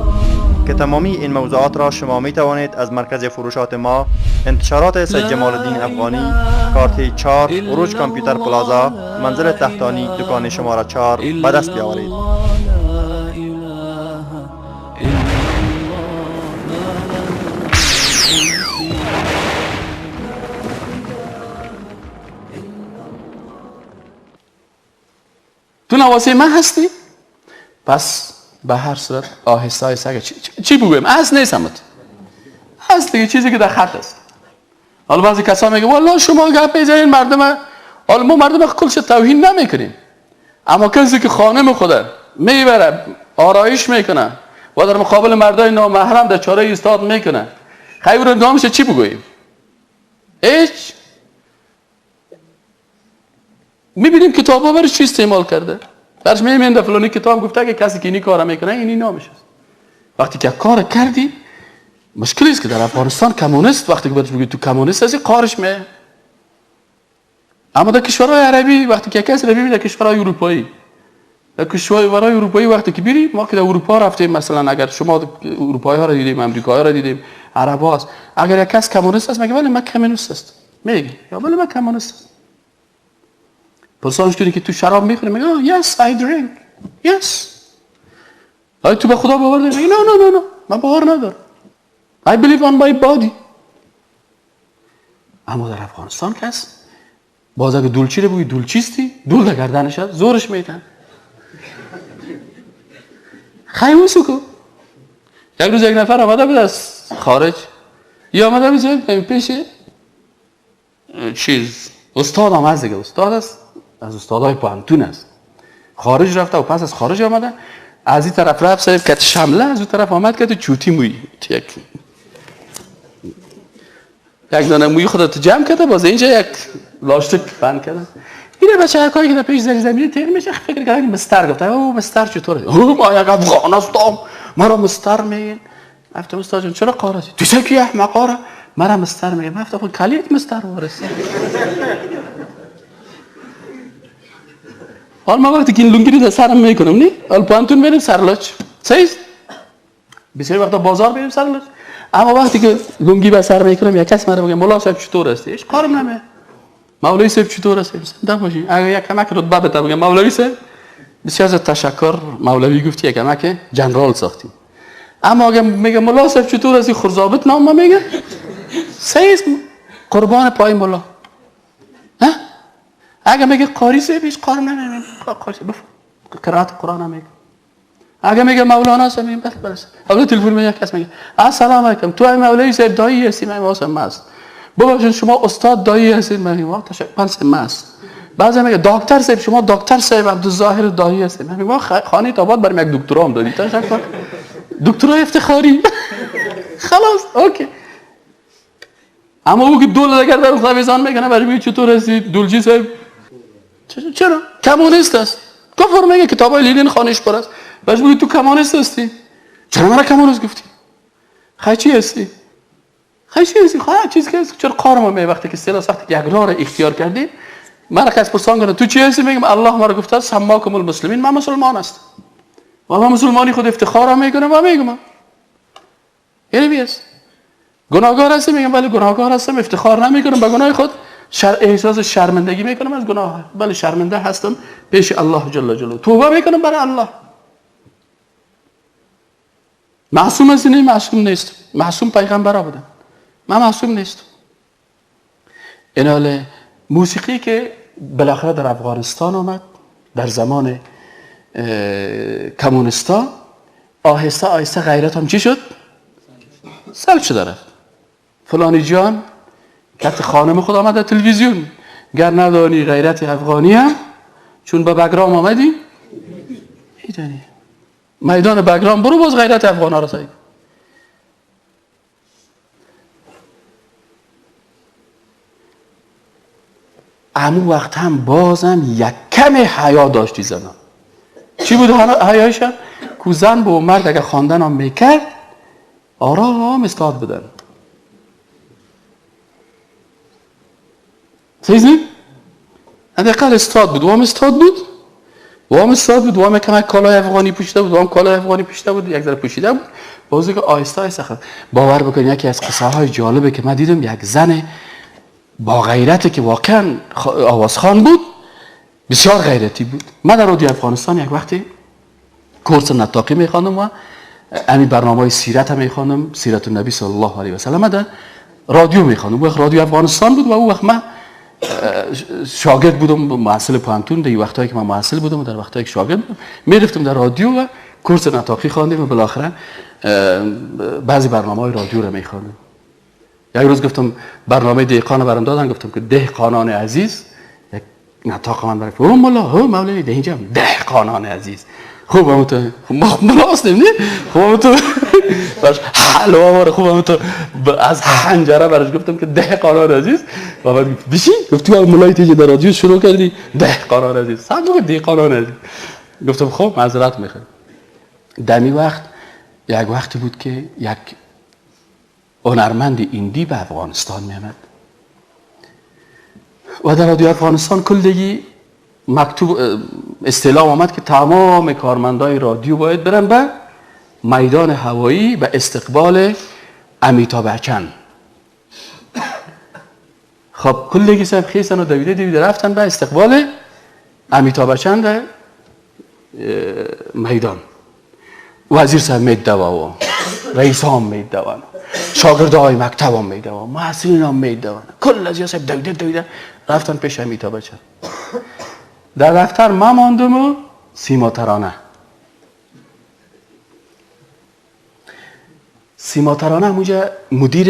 که تمامی این موضوعات را شما می توانید از مرکز فروشات ما، انتشارات سید جمال الدین افغانی، کارت 4، عروج کامپیوتر پلازا، منزل تحتانی، دکان شماره 4 به دست بیاورید. تو نواسه من هستی؟ پس به هر صورت آهسته آهسته چی بگویم؟ اصل نیستمت. اصل دیگه چیزی که در خط است. حالا بعضی کسا میگه والله شما گپ میزنین مردم، حالا ما مردم کلش توهین نمیکنیم، اما کسی که خانم خوده میبره آرایش میکنه و در مقابل مردای نامحرم در چاره ایستاد میکنه، خیلی رو نامش چی بگوییم؟ هیچ. میبینیم کتابا برای چی استعمال کرده. برش میبینیم در فلانی کتاب گفته که کسی که اینی کار میکنه اینی نامش است. وقتی که کار کردی مشکلی است که در افغانستان کمونیست وقتی که برش بگید تو کمونیست هستی قارش میه. اما در کشورهای عربی وقتی که کسی رو ببینید در کشورهای اروپایی، در کشورهای اروپایی وقتی که بریم، ما که در اروپا رفتیم، مثلا اگر شما اروپایی ها رو دیدیم، امریکایی ها رو دیدیم، عرب هاست، اگر یک کس کمونیست است میگه ولی من کمونیست است، میگه یا ولی من کمونیست است. پرسانش کنی که تو شراب میخوری میگه yes I drink yes. آیا تو به خدا باور داری؟ میگه no من باور ندارم. I believe on my body. اما در افغانستان کس باز اگه دولچی رو بگی دولچیستی، دول در گردنش هست، زورش میتن. خیلی سکو. یک روز یک نفر آمده بود از خارج، یا آمده بود پیش چیز استاد آمد دیگه، استاد است، از استادای پانتون است، خارج رفته و پس از خارج آمده، از این طرف رفت صاحب کت شمله، از اون طرف آمد که تو چوتی موی یک دانه موی خودت جمع کرده، باز اینجا یک لاشتک بند کرده. این بچه هر کاری که در پیش زمین تیر میشه فکر کرده مستر گفته او مستر چطوره؟ ما یک افغان هستم مرا مستر میگین. گفتم استاد جون چرا قارسی؟ تو چه کی احمقاره مرا مستر میگه. گفتم خود کلیت مستر وارسی. حال ما وقتی که این لنگی رو در سرم میکنم نی؟ حال پانتون بریم سرلوچ سیز بسیاری وقتا بازار بریم سرلوچ، اما وقتی که لنگی به سر میکنم یک کس مرا بگه مولا صاحب چطور هستی؟ هیچ کارم نمیه. مولوی صاحب چطور هستی؟ دم باشین. اگه یک کمک رتبه بده بگم مولوی صاحب بسیار از تشکر مولوی گفتی یک کمک جنرال ساختیم. اما اگه میگه مولا صاحب چطور هستی خرزابت نام ما میگه سیز قربان پای مولا. ها؟ اگه میگه قاری صاحب هیچ کار نمی‌کنه، قاری بفهم قرائت قرآن میگه. اگه میگه مولانا هستم میگم بله بله. حالا تلفن میاد کس میگه السلام علیکم تو مولوی صاحب دایی هستی؟ من واسه ماست. بابا شما استاد دایی هستید؟ من میگم تشکر ماست. بعضی میگه دکتر صاحب شما دکتر صاحب عبدالظاهر دایی هستید؟ من میگم خانه آباد برام یک دکترا هم دادی تشکر. دکترا افتخاری. خلاص اوکی. اما او که دول اگر در خوابیزان میکنه برای میگه چطور هستی دولجی صاحب؟ چرا؟ کمونیست است. کفر میگه کتابای لینین خانش پر است. باش میگه تو کمونیست هستی؟ چرا من کمونیست گفتی؟ خیلی هستی؟ خیلی هستی؟ خیلی چیز که چرا قارم می وقتی که سلا سخت یک راه را اختیار کردیم من کس پرسان کنه تو چی هستی؟ میگم الله ما را گفته سماکم المسلمین. من مسلمان هستم و من مسلمانی خود افتخار میکنم و میگم یعنی بیست گناهکار هستی؟ میگم بله گناهکار هستم افتخار نمیکنم به گناه خود احساس شرمندگی میکنم از گناه بله شرمنده هستم پیش الله جل جلاله توبه میکنم برای الله. معصوم هستی؟ نه معصوم نیست. معصوم پیغمبرها بودن من معصوم نیست. این حال موسیقی که بالاخره در افغانستان آمد در زمان کمونیستا آهسته آهسته غیرت هم چی شد؟ سلب شده رفت. فلانی جان کت خانم خود آمد در تلویزیون گر ندانی غیرت افغانی هم چون به بگرام آمدی میدانی میدان بگرام برو باز غیرت افغان ها را سایی. امو وقت هم بازم یک کم حیا داشتی زنان. چی بود حیایشان؟ که زن با مرد اگر خواندن هم میکرد آرام استاد بدن. سیزی؟ حداقل استاد بود. وام استاد بود. وام استاد بود. وام کمک کالای افغانی پوشیده بود. وام کالای افغانی پوشیده بود. یک ذره پوشیده بود. بازی که آهسته آهسته خود. باور بکنید یکی از قصه های جالبه که من دیدم یک زن با غیرتی که واقعا آوازخوان بود بسیار غیرتی بود. من در رادیو افغانستان یک وقتی کورس نطاقی میخواندم و همین برنامه‌های سیرت هم میخواندم سیرت النبی صلی الله علیه و سلم در رادیو میخواندم. وقت رادیو افغانستان بود و اون وقت من شاگرد بودم محصل پانتون در وقتایی که من محصل بودم و در وقتایی که شاگرد بودم میرفتم در رادیو و کورس نطاقی خواندیم و بالاخره بعضی برنامه‌های رادیو رو میخواندم. یک روز گفتم برنامه دهقان برام دادن گفتم که دهقانان عزیز یک نطاق من برای او مولا ها مولوی ده اینجا دهقانان عزیز خوب هم تو مولا هستیم نه خوب هم تو باش حلوا واره خوب هم تو از حنجره برش گفتم که دهقانان عزیز و بعد بشی گفت تو مولای تیجی در رادیو شروع کردی دهقانان عزیز صندوق دهقانان عزیز گفتم خب معذرت میخوام. دمی وقت یک وقتی بود که یک هنرمند ایندی به افغانستان میامد و در رادیو افغانستان کلگی مکتوب استعلام آمد که تمام کارمندای رادیو باید برن به میدان هوایی به استقبال امیتابh بچن. خب کلگی سب خیستن و دویده رفتن به استقبال امیتابh بچن در میدان. وزیر صاحب میدوه رئیس هم میدوه شاگردای مکتب هم میدوه محصلین هم میدوه کل از یاسب دویده رفتن پیش امیتابh بچن. در دفتر من ماندم و سیما ترانه همونجا مدیر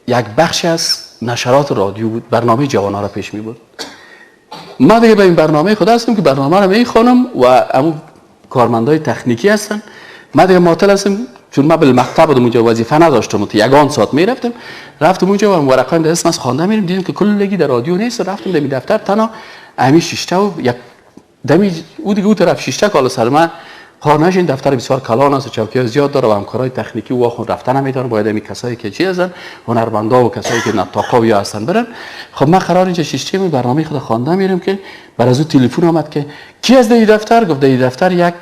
یک بخش از نشرات رادیو بود برنامه جوانها را پیش می بود. ما دیگه به این برنامه خود هستم که برنامه را میخوانم و همون کارمندای تکنیکی هستن. من دیگه معطل هستم چون من بالمکتب بودم اونجا وظیفه نداشتم تو یگان ساعت رفتم اونجا و ورقایم در اسم از خوانده میرم دیدم که کلگی در رادیو نیست. رفتم در دفتر تنها امی شیشته و یک دمی او دیگه اون طرف شیشته کالا سر من خانه‌اش این دفتر بسیار کلان است و چوکی‌های زیاد داره و همکارای تکنیکی و خود رفتن نمیتونن باید می کسایی که چی هستن هنرمندا و کسایی که نطاقا یا هستن برن. خب من قرار اینجا شیشته می برنامه خود خوانده میرم که بعد از اون تلفن اومد که کی از این دفتر گفت این دفتر یک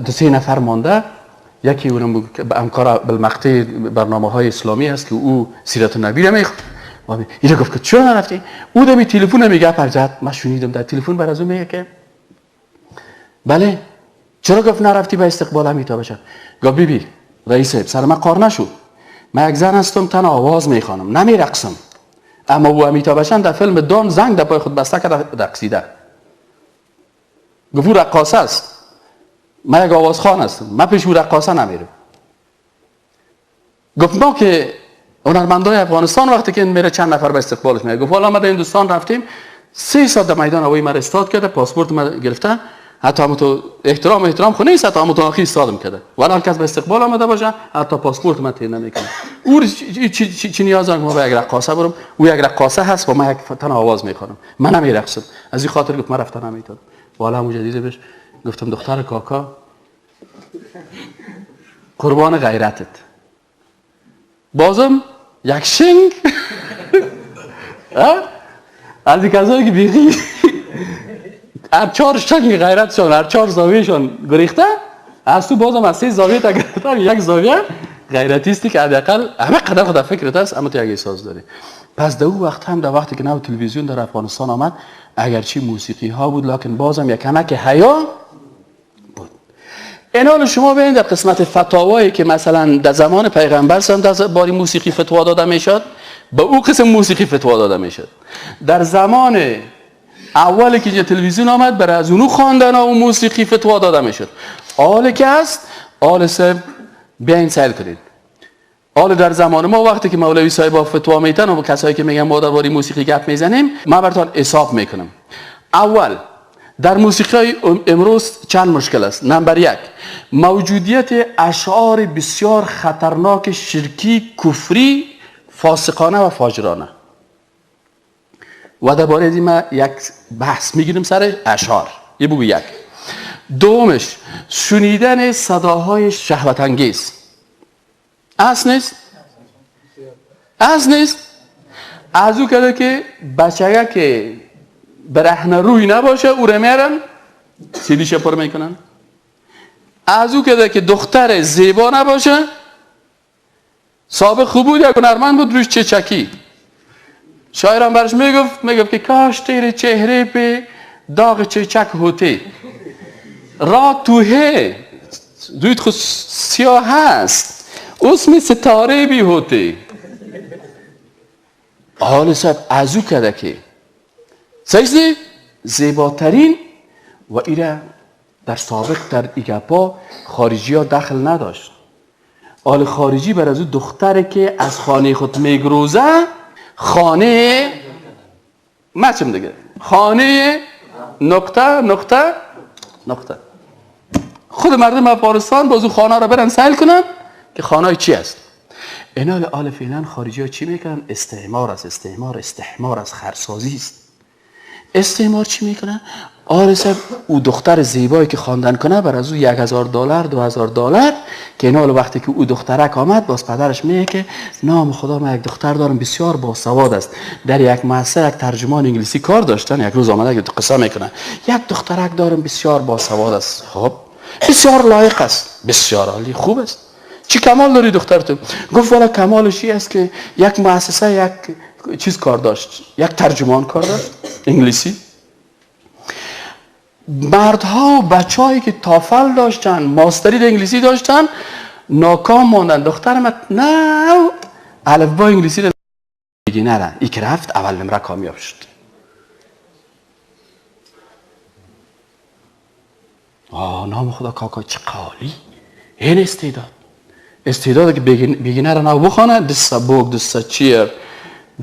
دو سه نفر مانده یکی اونم همکار بالمقطع برنامه‌های اسلامی است که او سیرت النبی رو میخواد. اینو گفت که چرا نرفتی؟ او دمی تلفن میگه پرزد من شنیدم در تلفن بعد از اون میگه که بله چرا گفت نرفتی به استقبال امیتابh بچن؟ گفت بی رئیس سر من کار نشد. من یک زن هستم تن آواز میخوانم نمیرقصم اما او امیتابh بچن در فیلم دان زنگ در پای خود بسته کرده رقصیده. گفت او رقاصه است من یک آوازخوان هستم، من پیش او رقاصه نمیرم. گفت ما که هنرمندای افغانستان وقتی که میره چند نفر به استقبالش میاد، گفت حالا ما در هندوستان رفتیم 3 ساعت در میدان هوایی مرا استاد کرده، پاسپورت ما گرفتن، حتی هم تو احترام خو نیست، حتی هم تو آخر استادم کرده، ولی هر کس به استقبال آمده باشه حتی پاسپورت ما تیر نمیکنه. او چی نیاز دارم ما به یک رقاصه برم؟ او یک رقاصه هست و من یک تنها آواز میخونم، من نمیرقصم. از این خاطر گفت من رفتن نمیتونم. والا هم جدیده بهش گفتم دختر کاکا قربان غیرتت، بازم یک شنگ از این کسایی که بیخی هر 4 شنگ غیرتشان هر 4 زاویهشان گریخته، از تو بازم از 3 زاویه تا گرفته یک زاویه غیرتیستی که حداقل همه قدر خدا فکرت است اما تو یک احساس داری. پس در اون وقت هم در وقتی که نو تلویزیون در افغانستان آمد، اگرچه موسیقی ها بود لکن بازم یک کمک حیا بود. این حال شما ببینید در قسمت فتاوایی که مثلا در زمان پیغمبر سم در باری موسیقی فتوا داده میشد، به او قسم موسیقی فتوا داده میشد. در زمان اولی که تلویزیون آمد برای از اونو خواندن و موسیقی فتوا داده میشد. حال که است حال سب بیاین سیل کنید. حال در زمان ما وقتی که مولوی صاحب فتوا میتن و کسایی که میگن ما در باری موسیقی گپ میزنیم، ما براتون حساب میکنم. اول در موسیقی امروز چند مشکل است. نمبر 1 موجودیت اشعار بسیار خطرناک شرکی، کفری، فاسقانه و فاجرانه. و درباره این ما یک بحث میگیریم سر اشعار. یه بگو. 1 دومش شنیدن صداهای شهوت انگیز. از نیست از او کده که بچگه که برهنه روی نباشه او رو میارن سیدیش پر میکنن. از او کده که دختر زیبا نباشه، سابق خوب بود یک هنرمند بود روش چکی، شاعرم برش میگفت که کاش تیره چهره به داغ چک ہوتے را تو ہے رویت خود سیاه هست اسم ستاره بی ہوتے. حال صاحب ازو کرده که سیزی زیباترین و ایره در سابق در ایگپا خارجی ها دخل نداشت. حال خارجی بر از او دختره که از خانه خود میگروزه، خانه مچم دیگه، خانه نقطه خود مردم افغانستان بازو خانه را برن سیل کنن که خانه چی است. اینا حال فعلا خارجی ها چی میکنن؟ استعمار است. استحمار است، خرسازی است. استعمار چی میکنن؟ آره صاحب او دختر زیبایی که خواندن کنه بر از او $1000 $2000 که اینا وقتی که او دخترک آمد باز پدرش میگه که نام خدا من یک دختر دارم بسیار باسواد است، در یک مؤسسه یک ترجمان انگلیسی کار داشتن، یک روز آمده که قصه میکنه یک دخترک دارم بسیار باسواد است. خب بسیار لایق است، بسیار عالی، خوب است. چی کمال داری دخترتون؟ گفت والا کمالش است که یک مؤسسه یک چیز کار داشت، یک ترجمان کار داشت انگلیسی. مردها و بچه‌هایی که تافل داشتن، ماستری در انگلیسی داشتن، ناکام ماندن. دخترم نه الفبای انگلیسی رو بگی نره، ای که رفت اول نمره کامیاب شد. نام خدا کاکا چه قالی. این استعداد که بگینه را نو بخوانه، دستا بوک، دستا چیر،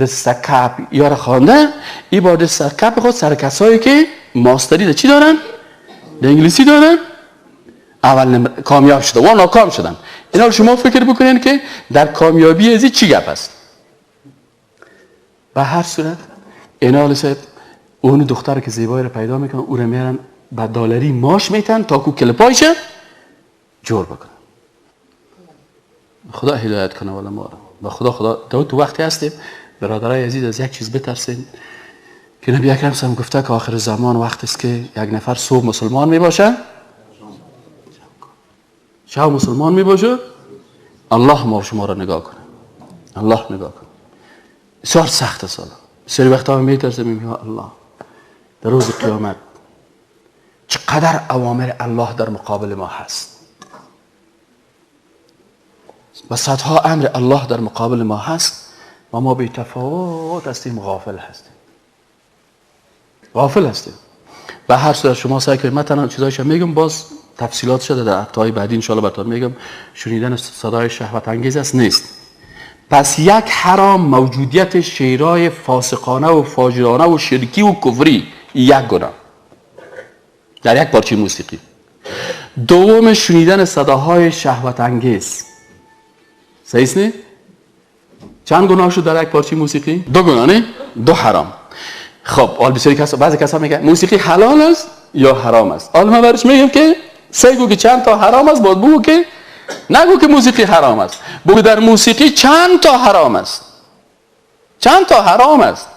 دستا کپ یا را خوانده، ای با دستا کپ خود سر کسایی که ماستری ده چی دارن؟ ده انگلیسی دارن؟ اول کامیاب شده و ناکام شدن. اینا شما فکر بکنین که در کامیابی ازی چی گپ است. به هر صورت اینا صاحب اون دختر که زیبایی را پیدا میکنن، او را میارن با دلاری ماش میتن تا کو کلپایشه جور بکنن. خدا هدایت کنه والا ما را. خدا تو وقتی هستیم برادرای عزیز از یک چیز بترسین که نبی اکرم صلی گفته که آخر زمان وقت است که یک نفر صبح مسلمان میباشه، شب مسلمان میباشه، الله ما شما را نگاه کنه. الله نگاه کنه. بسیار سخت است. سری وقتا میترسیم یا الله در روز قیامت چقدر اوامر الله در مقابل ما هست و صدها امر الله در مقابل ما هست و ما بی تفاوت هستیم، غافل هستیم. به هر صورت شما سعی کنید، من تنها چیزایشو میگم، باز تفصیلات شده در ابطای بعدی ان شاءالله براتون میگم. شنیدن صدای شهوت انگیز است نیست. پس یک حرام موجودیت شعرهای فاسقانه و فاجرانه و شرکی و کفری، یک گناه در یک پارچه موسیقی. دوم شنیدن صداهای شهوت انگیز. صحیح است نه؟ چند گناه شد در یک پارچه موسیقی؟ دو گناه نه؟ دو حرام. خب حال بسیاری بعضی کسا میگن موسیقی حلال است یا حرام است. حالا من برش میگم که سه گو که چند تا حرام است، باید بگو که نگو که موسیقی حرام است، بگو در موسیقی چند تا حرام است. چند تا حرام است.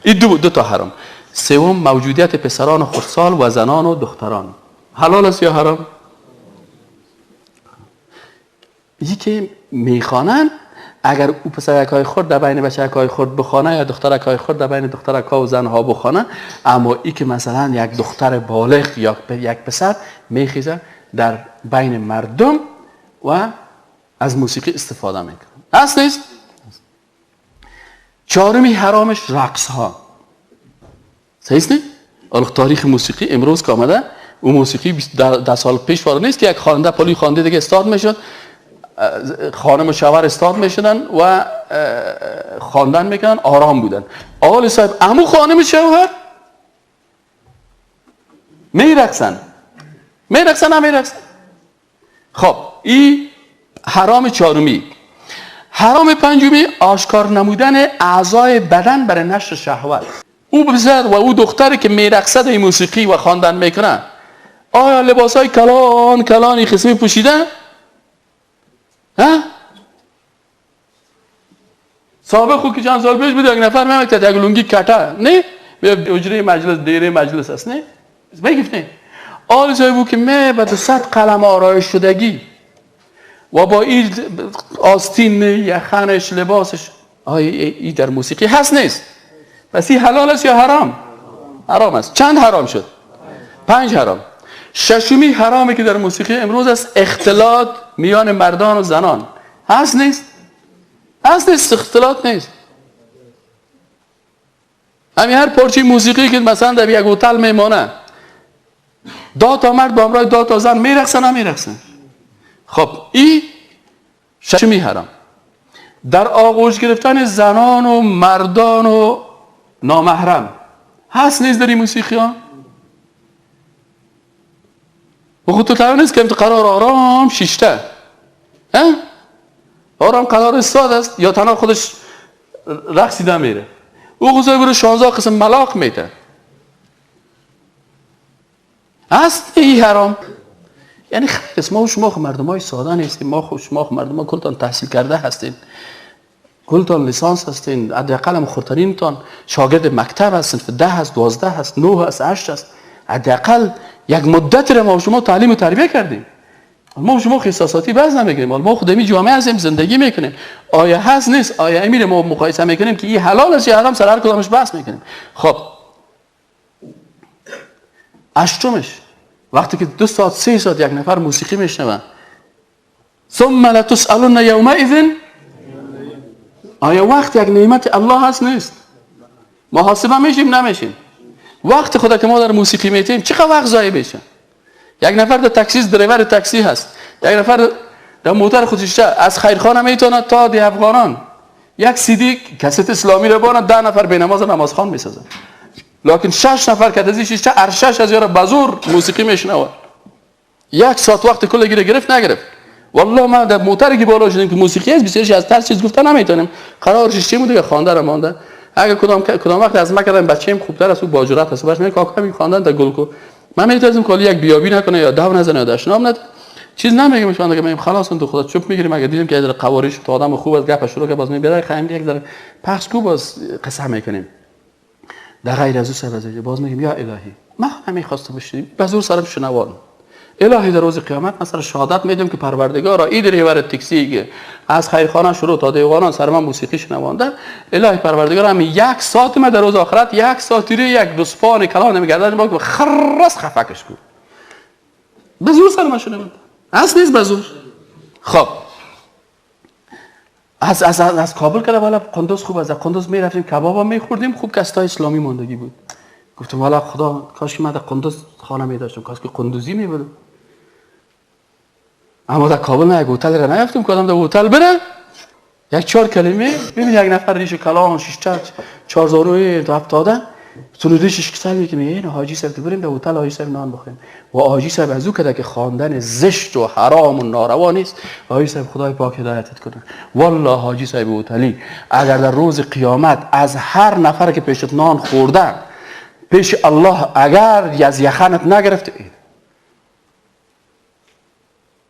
این دو تا حرام. سوم موجودیت پسران خردسال و زنان و دختران. حلال است یا حرام؟ یکی که میخوانن اگر او پسرکای خود در بین بچه‌های خود بخوانه یا دخترکای خود در بین دخترکا و زنها بخوانه، اما ای که مثلا یک دختر بالغ یا یک پسر میخیزه در بین مردم و از موسیقی استفاده میکنه. اصل نیست. چهارمی حرامش رقص ها. صحیح است نه؟ تاریخ موسیقی امروز که آمده، اون موسیقی 10 سال پیش وارد نیست که یک خواننده پلی خواننده دیگه استاد میشد، خانم و شوهر استاد میشدن و خواندن میکنن، آرام بودن. آقای صاحب عمو خانم شوهر میرقصن نمیرقصن. خب این حرام چهارمی. حرام پنجمی آشکار نمودن اعضای بدن برای نشر شهوت. او پسر و او دختری که میرقصه در موسیقی و خواندن میکنن، آیا لباسای کلان قسمی پوشیدن؟ ها؟ سابق خود که چند سال پیش بود یک نفر میگفت یک لنگی کتا نه به اجره مجلس دیره مجلس است نه میگفت نه آل صاحبو که می به 100 قلم آرایش شدگی و با این آستین یخنش لباسش، ای در موسیقی هست نیست. پس این حلال است یا حرام؟ حرام است. چند حرام شد؟ 5 حرام. ششمی حرامی که در موسیقی امروز است اختلاط میان مردان و زنان. هست نیست؟ هست نیست، اختلاط نیست. همین هر پارچه موسیقی که مثلا در یک هتل میمانه 2 تا مرد با همراه 2 تا زن میرقصن نمیرقصن. خب این ششمی حرام. در آغوش گرفتن زنان و مردان و نامحرم هست نیست در این موسیقی ها؟ و خود تو طبعا نیست که قرار آرام شیشته آرام قرار استاد است یا تنها خودش رقصیده میره. او خوزای برو 16 قسم ملاق میده. هست این حرام. یعنی خیلی ما و شما مردم های ساده نیستیم. ما و شما مردم ها کلتان تحصیل کرده هستین، کلتان لیسانس هستین، حداقل هم خورترینتان شاگرد مکتب هست، صنف 10 هست، 12 هست، 9 هست، 8 هست. حداقل یک مدت رو ما و شما تعلیم و تربیه کردیم. ما و شما احساساتی بحث نمیکنیم. ما خودمی جامعه هستیم، زندگی میکنیم. آیا هست نیست؟ آیا امیر ما مقایسه میکنیم که این حلال است یا حرام؟ سر هر کدامش بحث میکنیم. خب اشتمش وقتی که 2 ساعت 3 ساعت یک نفر موسیقی میشنوه، ثم لتسألن یومئذ، آیا وقت یک نعمت الله هست نیست؟ محاسبه میشیم نمیشیم؟ وقت خدا که ما در موسیقی میتیم چقدر وقت ضایع بشه؟ یک نفر در تاکسی دریور تاکسی هست، یک نفر در موتور خودش از خیرخانه میتونه تا دی افغانان یک CD کست اسلامی رو بانه 10 نفر به نمازخوان میسازه، لکن 6 نفر که از ایشش ارشش از یارو بازور موسیقی میشنوه. 1 ساعت وقت کل گرفت نگرفت. والله ما در موتری که بالا شدیم که موسیقی است بسیارش از ترس چیز گفتن نمیتونیم. قرارش چی بوده خوانده رو مانده. اگه کدام وقت از ما کردم بچه‌م خوبتر از او باجرات است، باش میگه کاکا می خواندن در گلکو من میتونم کلی یک بیابی نکنه یا داو نزنه یا دشنام نده چیز نمیگم. شما دیگه میگم خلاص اون تو خدا چوب میگیریم. اگه دیدیم که در قوارش تو آدم خوب از گپ شروع که باز میبره خیم یک ذره پخش کو باز قسم میکنیم. در غیر از او سر باز میگیم یا الهی ما نمیخواستم بشیم بزور سرم شنوان الهی در روز قیامت مثلا شهادت میدم که پروردگارا این دریور تاکسی که از خیرخانه شروع تا دیوانان سر من موسیقی شنوانده، الهی پروردگار هم 1 ساعت ما در روز آخرت 1 ساعت ری یک دسپان کلام نمیگردن ما که خرس خفکش کو بزور سر من شنوانده اصل نیست بزور. خب از کابل که والا قندوز خوب از قندوز میرفتیم کباب میخوردیم خوب کستا اسلامی ماندگی بود. گفتم والا خدا کاش من در قندوز خانه میداشتم کاش که قندوزی میبودم. اما در کابل نه یک هتل را نیافتم که آدم در هتل بره یک 4 کلمه ببین یک نفر ریش کلام 4000 تو افتاده تو ریشش کسل میکنه اینو حاجی صاحب تو بریم در هتل حاجی صاحب نان بخوریم و حاجی صاحب از او کده که خواندن زشت و حرام و ناروا نیست حاجی صاحب خدای پاک هدایتت کنه والله حاجی صاحب هتلی اگر در روز قیامت از هر نفر که پیشت نان خورده پیش الله اگر از یخنت نگرفته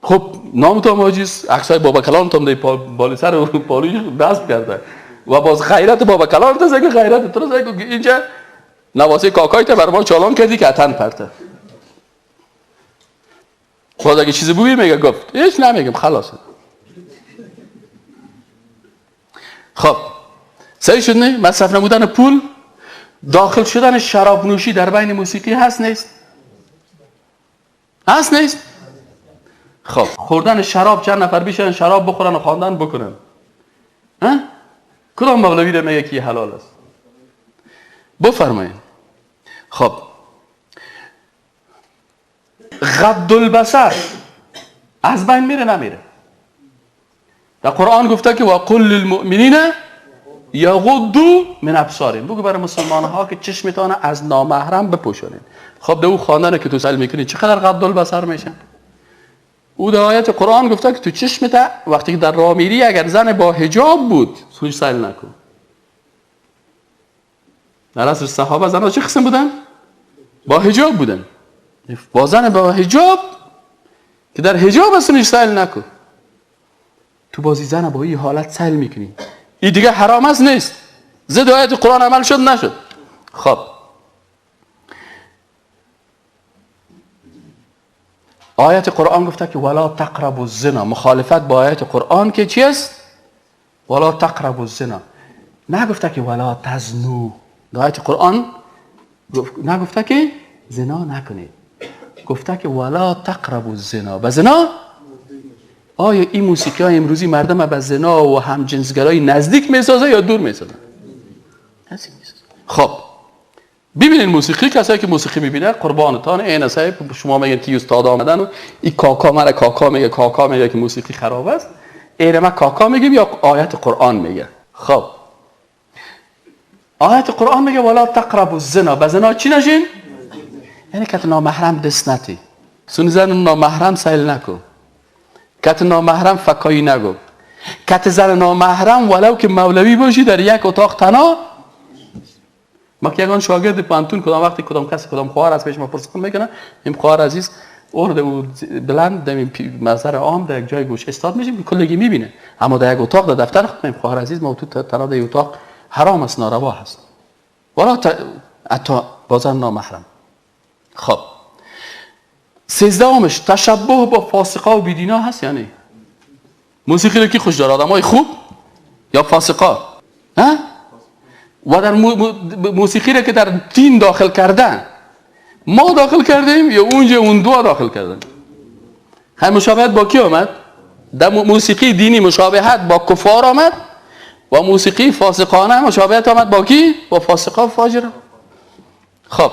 خب نام تو ماجیس عکسای بابا کلام تو بالا سر و پالوش دست کرده و باز غیرت بابا کلام تو زگو غیرت تو زگو اینجا نواسه کاکای تو بر ما چالان کردی که اتن پرته باز اگه چیزی بویی میگه گفت هیچ نمیگم خلاص خب صحیح شد نه مصرف نمودن پول داخل شدن شراب نوشی در بین موسیقی هست نیست هست نیست خب خوردن شراب چند نفر بیشن شراب بخورن و خواندن بکنن ها کدام مولوی در میگه کی حلال است بفرمایید خب غض البصر از بین میره نمیره در قرآن گفته که وقل للمؤمنین یغضوا من ابصارهم بگو برای مسلمان ها که چشمتان از نامحرم بپوشونید خب ده او خواندن که تو سل میکنی چقدر غض البصر میشه او در آیت قرآن گفته که تو چشمت وقتی که در راه میری اگر زن با حجاب بود سوش سل نکن در اصل صحابه زنها چه قسم بودن؟ با حجاب بودن با زن با حجاب که در حجاب اصلا سل نکن تو بازی زن با این حالت سل میکنی این دیگه حرام است نیست ضد آیت قرآن عمل شد نشد خب آیت قرآن گفته که ولا تقربوا الزنا مخالفت با آیت قرآن که چی است؟ ولا تقربوا الزنا نگفته که ولا تزنوا آیت قرآن نگفته که زنا نکنید گفته که ولا تقربوا الزنا به زنا آیا این موسیقی های امروزی مردم به زنا و همجنسگرایی نزدیک میسازه یا دور میسازه؟ نزدیک میسازه خب ببینید موسیقی کسایی که موسیقی میبینه قربانتان این صاحب شما میگن که استاد آمدن و این کاکا مرا کاکا میگه که موسیقی خراب است این ما کاکا میگیم یا آیت قرآن میگه خب آیت قرآن میگه ولا تقربوا الزنا به زنا چی نشین یعنی کت نامحرم دست نتی سون زن نامحرم سیل نکن کت نامحرم فکایی نگو کت زن نامحرم ولو که مولوی باشی در یک اتاق تنها ما که یگان شاگرد پانتون کدام وقتی کدام کسی کدام خواهر از پیش ما پرسش میکنه این خواهر عزیز اورده بلند در منظر عام در یک جای گوش استاد میشیم که کلگی میبینه اما در یک اتاق در دفتر خودم خواهر عزیز ما تو تنها در اتاق حرام است ناروا هست ولا حتی بازن نامحرم خب 13 تشبه با فاسقا و بیدینا هست یعنی موسیقی رو کی خوش داره آدمای خوب یا فاسقا ها و در موسیقی رو که در دین داخل کردن ما داخل کردیم یا اونجا اون دو داخل کردن هم مشابهت با کی آمد در موسیقی دینی مشابهت با کفار آمد و موسیقی فاسقانه مشابهت آمد با کی با فاسقا و فاجر خب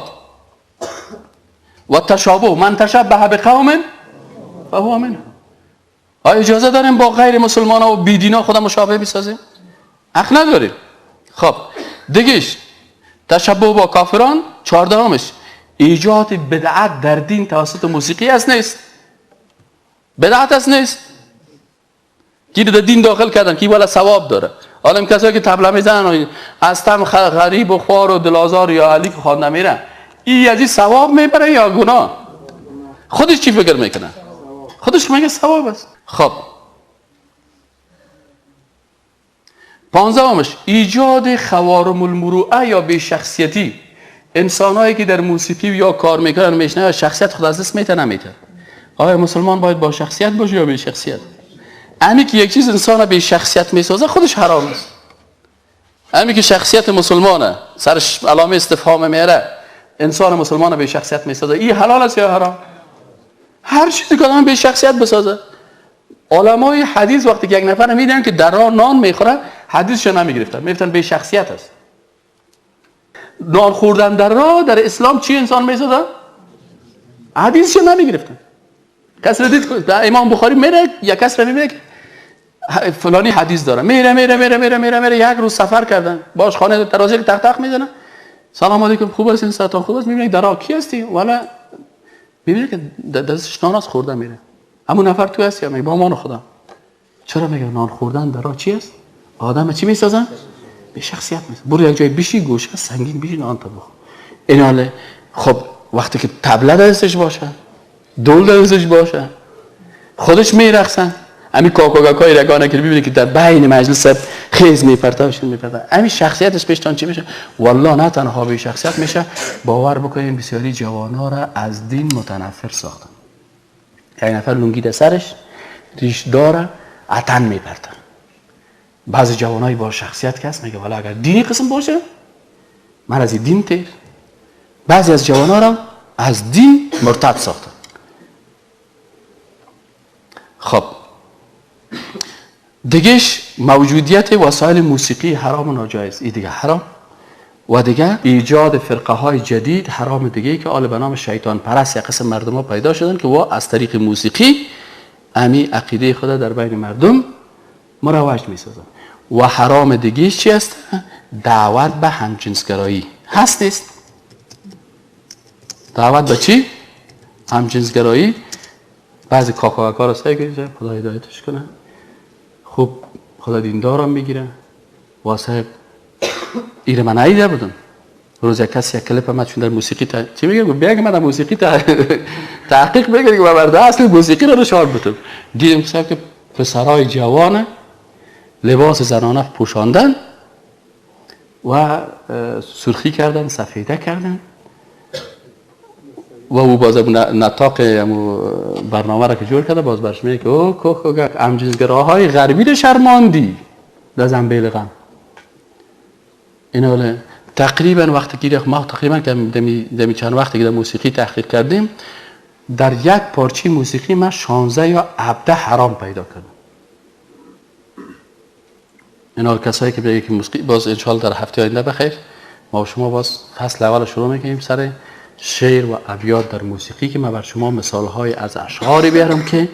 و تشابه من تشبه بقوم فهو منهم آیا اجازه داریم با غیر مسلمان ها و بیدینا خدا مشابه بسازیم حق نداریم خب دیگهش تشبه با کافران 14 ایجاد بدعت در دین توسط موسیقی است نیست بدعت است نیست کی در دین داخل کردن کی والا ثواب داره عالم کسایی که طبله میزنن از تم غریب و خوار و دلازار یا علی که خوان نمیرن این از این ثواب میبره یا گناه خودش چی فکر میکنه خودش میگه ثواب است خب 15 ایجاد خوارم المروءه یا بی شخصیتی انسانایی که در موسیقی یا کار میکنن میشنه شخصیت خود از دست میته نمیته آیا مسلمان باید با شخصیت باشه یا بی شخصیت امی که یک چیز انسان بی شخصیت میسازه خودش حرام است امی که شخصیت مسلمانه سرش علامه استفهام میاره انسان مسلمان بی شخصیت میسازه این حلال است یا حرام هر چیزی که آدم بی شخصیت بسازه علمای حدیث وقتی که یک نفر میدن که در راه نان میخوره حدیثش نمیگرفتن میگفتن بی شخصیت است نان خوردن در راه در اسلام چی انسان میسازه حدیثش نمیگرفتن کس رو دید امام بخاری میره یا کس رو میبینه که فلانی حدیث داره، میره یک روز سفر کردن باش خانه درازی تق تق میزنه، سلام علیکم خوب هستین ساعتون خوب است، میبینه درا کی هستی والا میبینه که دستش ناناس خورده میره، همون نفر تو هستی میگه با مان خدا. چرا میگه نان خوردن درا چی است؟ آدم چی میسازن؟ به شخصیت میسازن. برو یک جای بشی گوشه سنگین بشی نان تا بخور. این حاله خب وقتی که طبله دستش باشه، دول دستش باشه، خودش میرقصن، همین کاکای رگانه که ببینید که در بین مجلس خیز میپرتاشون همین شخصیتش پیشتان چی میشه؟ والله نه تنها به شخصیت میشه، باور بکنین بسیاری جوانا را از دین متنفر ساختن. یک نفر لنگی در سرش ریش داره عطن میپرتن. بعضی جوانای با شخصیت که هست میگه والا اگر دینی قسم باشه من از دین تیر. بعضی از جوانا را از دین مرتد ساختن. خب دیگهش موجودیت وسایل موسیقی حرام و ناجایز، این دیگه حرام. و دیگه ایجاد فرقه های جدید حرام دیگه که آل به نام شیطان پرست یک قسم مردم ها پیدا شدن که وا از طریق موسیقی امی عقیده خدا در بین مردم مروج می سازن. و حرام دیگه چی است؟ دعوت به همجنسگرایی هست نیست؟ دعوت به چی؟ همجنسگرایی. بعضی کاکا را سعی کنید خدا هدایتش کنه، خوب خدا دیندار هم میگیره. واسه ایره من عیده بودم روز یک کسی یک کلیپ هم چون در موسیقی چی میگه؟ بیا که من در موسیقی تحقیق بگیرم که برده اصل موسیقی رو نشان بتم. دیدم که پسرای جوانه لباس زنانه پوشاندن و سرخی کردن، سفیده کردن و او باز نطاق برنامه را که جور کرده باز برش میگه که او همجنسگراهای غربی رو شرماندی در زنبیل غم. این حاله تقریبا وقتی که ما تقریبا دمی چند وقتی که در موسیقی تحقیق کردیم در یک پارچه موسیقی ما 16 یا 17 حرام پیدا کردم. این حال کسایی که بگه که موسیقی باز انشاءالله در هفته آینده بخیر ما و شما باز فصل اول شروع میکنیم سر شعر و ابیات در موسیقی که من بر شما مثالهای از اشعاری بیارم که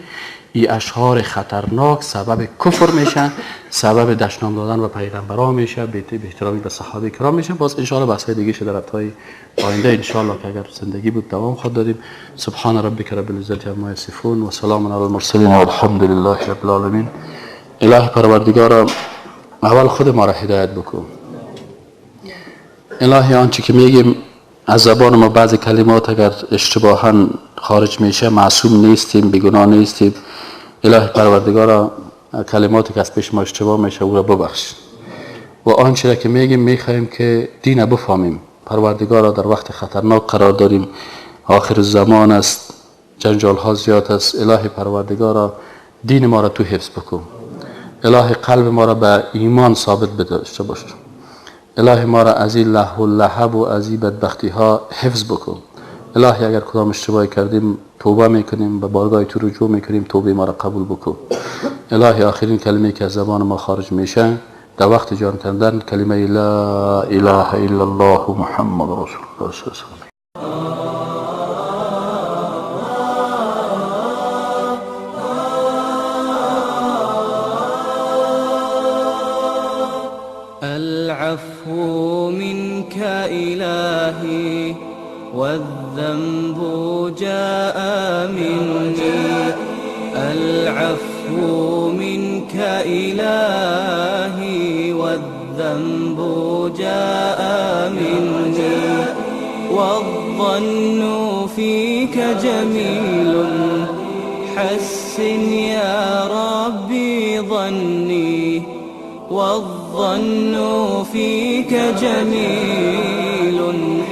این اشعار خطرناک سبب کفر میشن، سبب دشنام دادن و پیغمبران میشه، به احترامی به صحابه کرام میشه. باز ان شاء الله بحث‌های دیگه شه در هفته‌های آینده ان شاء الله که اگر زندگی بود دوام خود داریم. سبحان ربک رب العزة عما یصفون و سلام علی المرسلین و الحمد لله رب العالمین. الهی پروردگارا اول خود ما را هدایت بکن. الهی آنچه که میگیم از زبان ما بعضی کلمات اگر اشتباهاً خارج میشه معصوم نیستیم، بیگناه نیستیم. الهی پروردگارا کلماتی که از پیش ما اشتباه میشه او را ببخش و آنچه را که میگیم میخوایم که دین بفهمیم. پروردگارا در وقت خطرناک قرار داریم، آخر الزمان است، جنجال ها زیاد است. الهی پروردگارا دین ما را تو حفظ بکن. الهی قلب ما را به ایمان ثابت بداشته باش. الهی ما را از این لهو و لهب و از این بدبختی ها حفظ بکن. الهی اگر کدام اشتباهی کردیم توبه میکنیم، به بارگاه تو رجوع میکنیم، توبه ما را قبول بکن. الهی آخرین کلمه که از زبان ما خارج میشه در وقت جان کردن کلمه لا اله الا الله محمد رسول الله صلی الله علیه و العفو منك إلهي والذنب جاء مني. العفو منك إلهي والذنب جاء مني. والظن فيك جميل حسن يا ربي ظني. والظن فيك جميل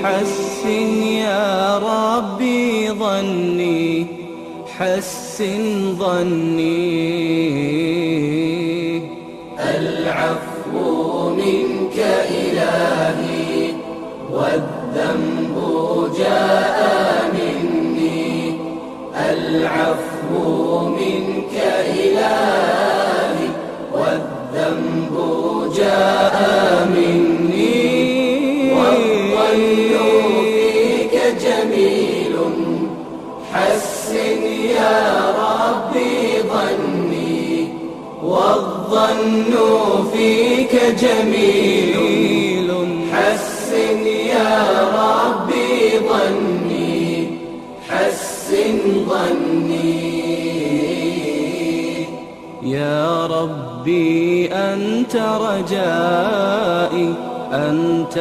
حسن يا ربي ظني. حسن ظني. العفو منك إلهي والذنب جاء مني. العفو منك إلهي والذنب جاء مني. والظن فيك جميل حسن يا ربي ظني والظن فيك جميل حسن يا ربي ظني حسن ظني يا ربي أنت رجائي أنت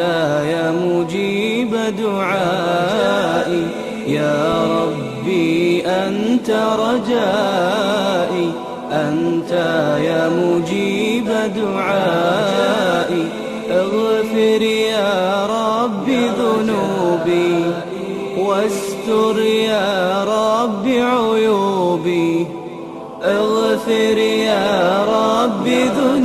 يا مجيب دعائي يا ربي أنت رجائي أنت يا مجيب دعائي اغفر يا ربي ذنوبي واستر يا ربي عيوبي اغفر يا ربي ذنوبي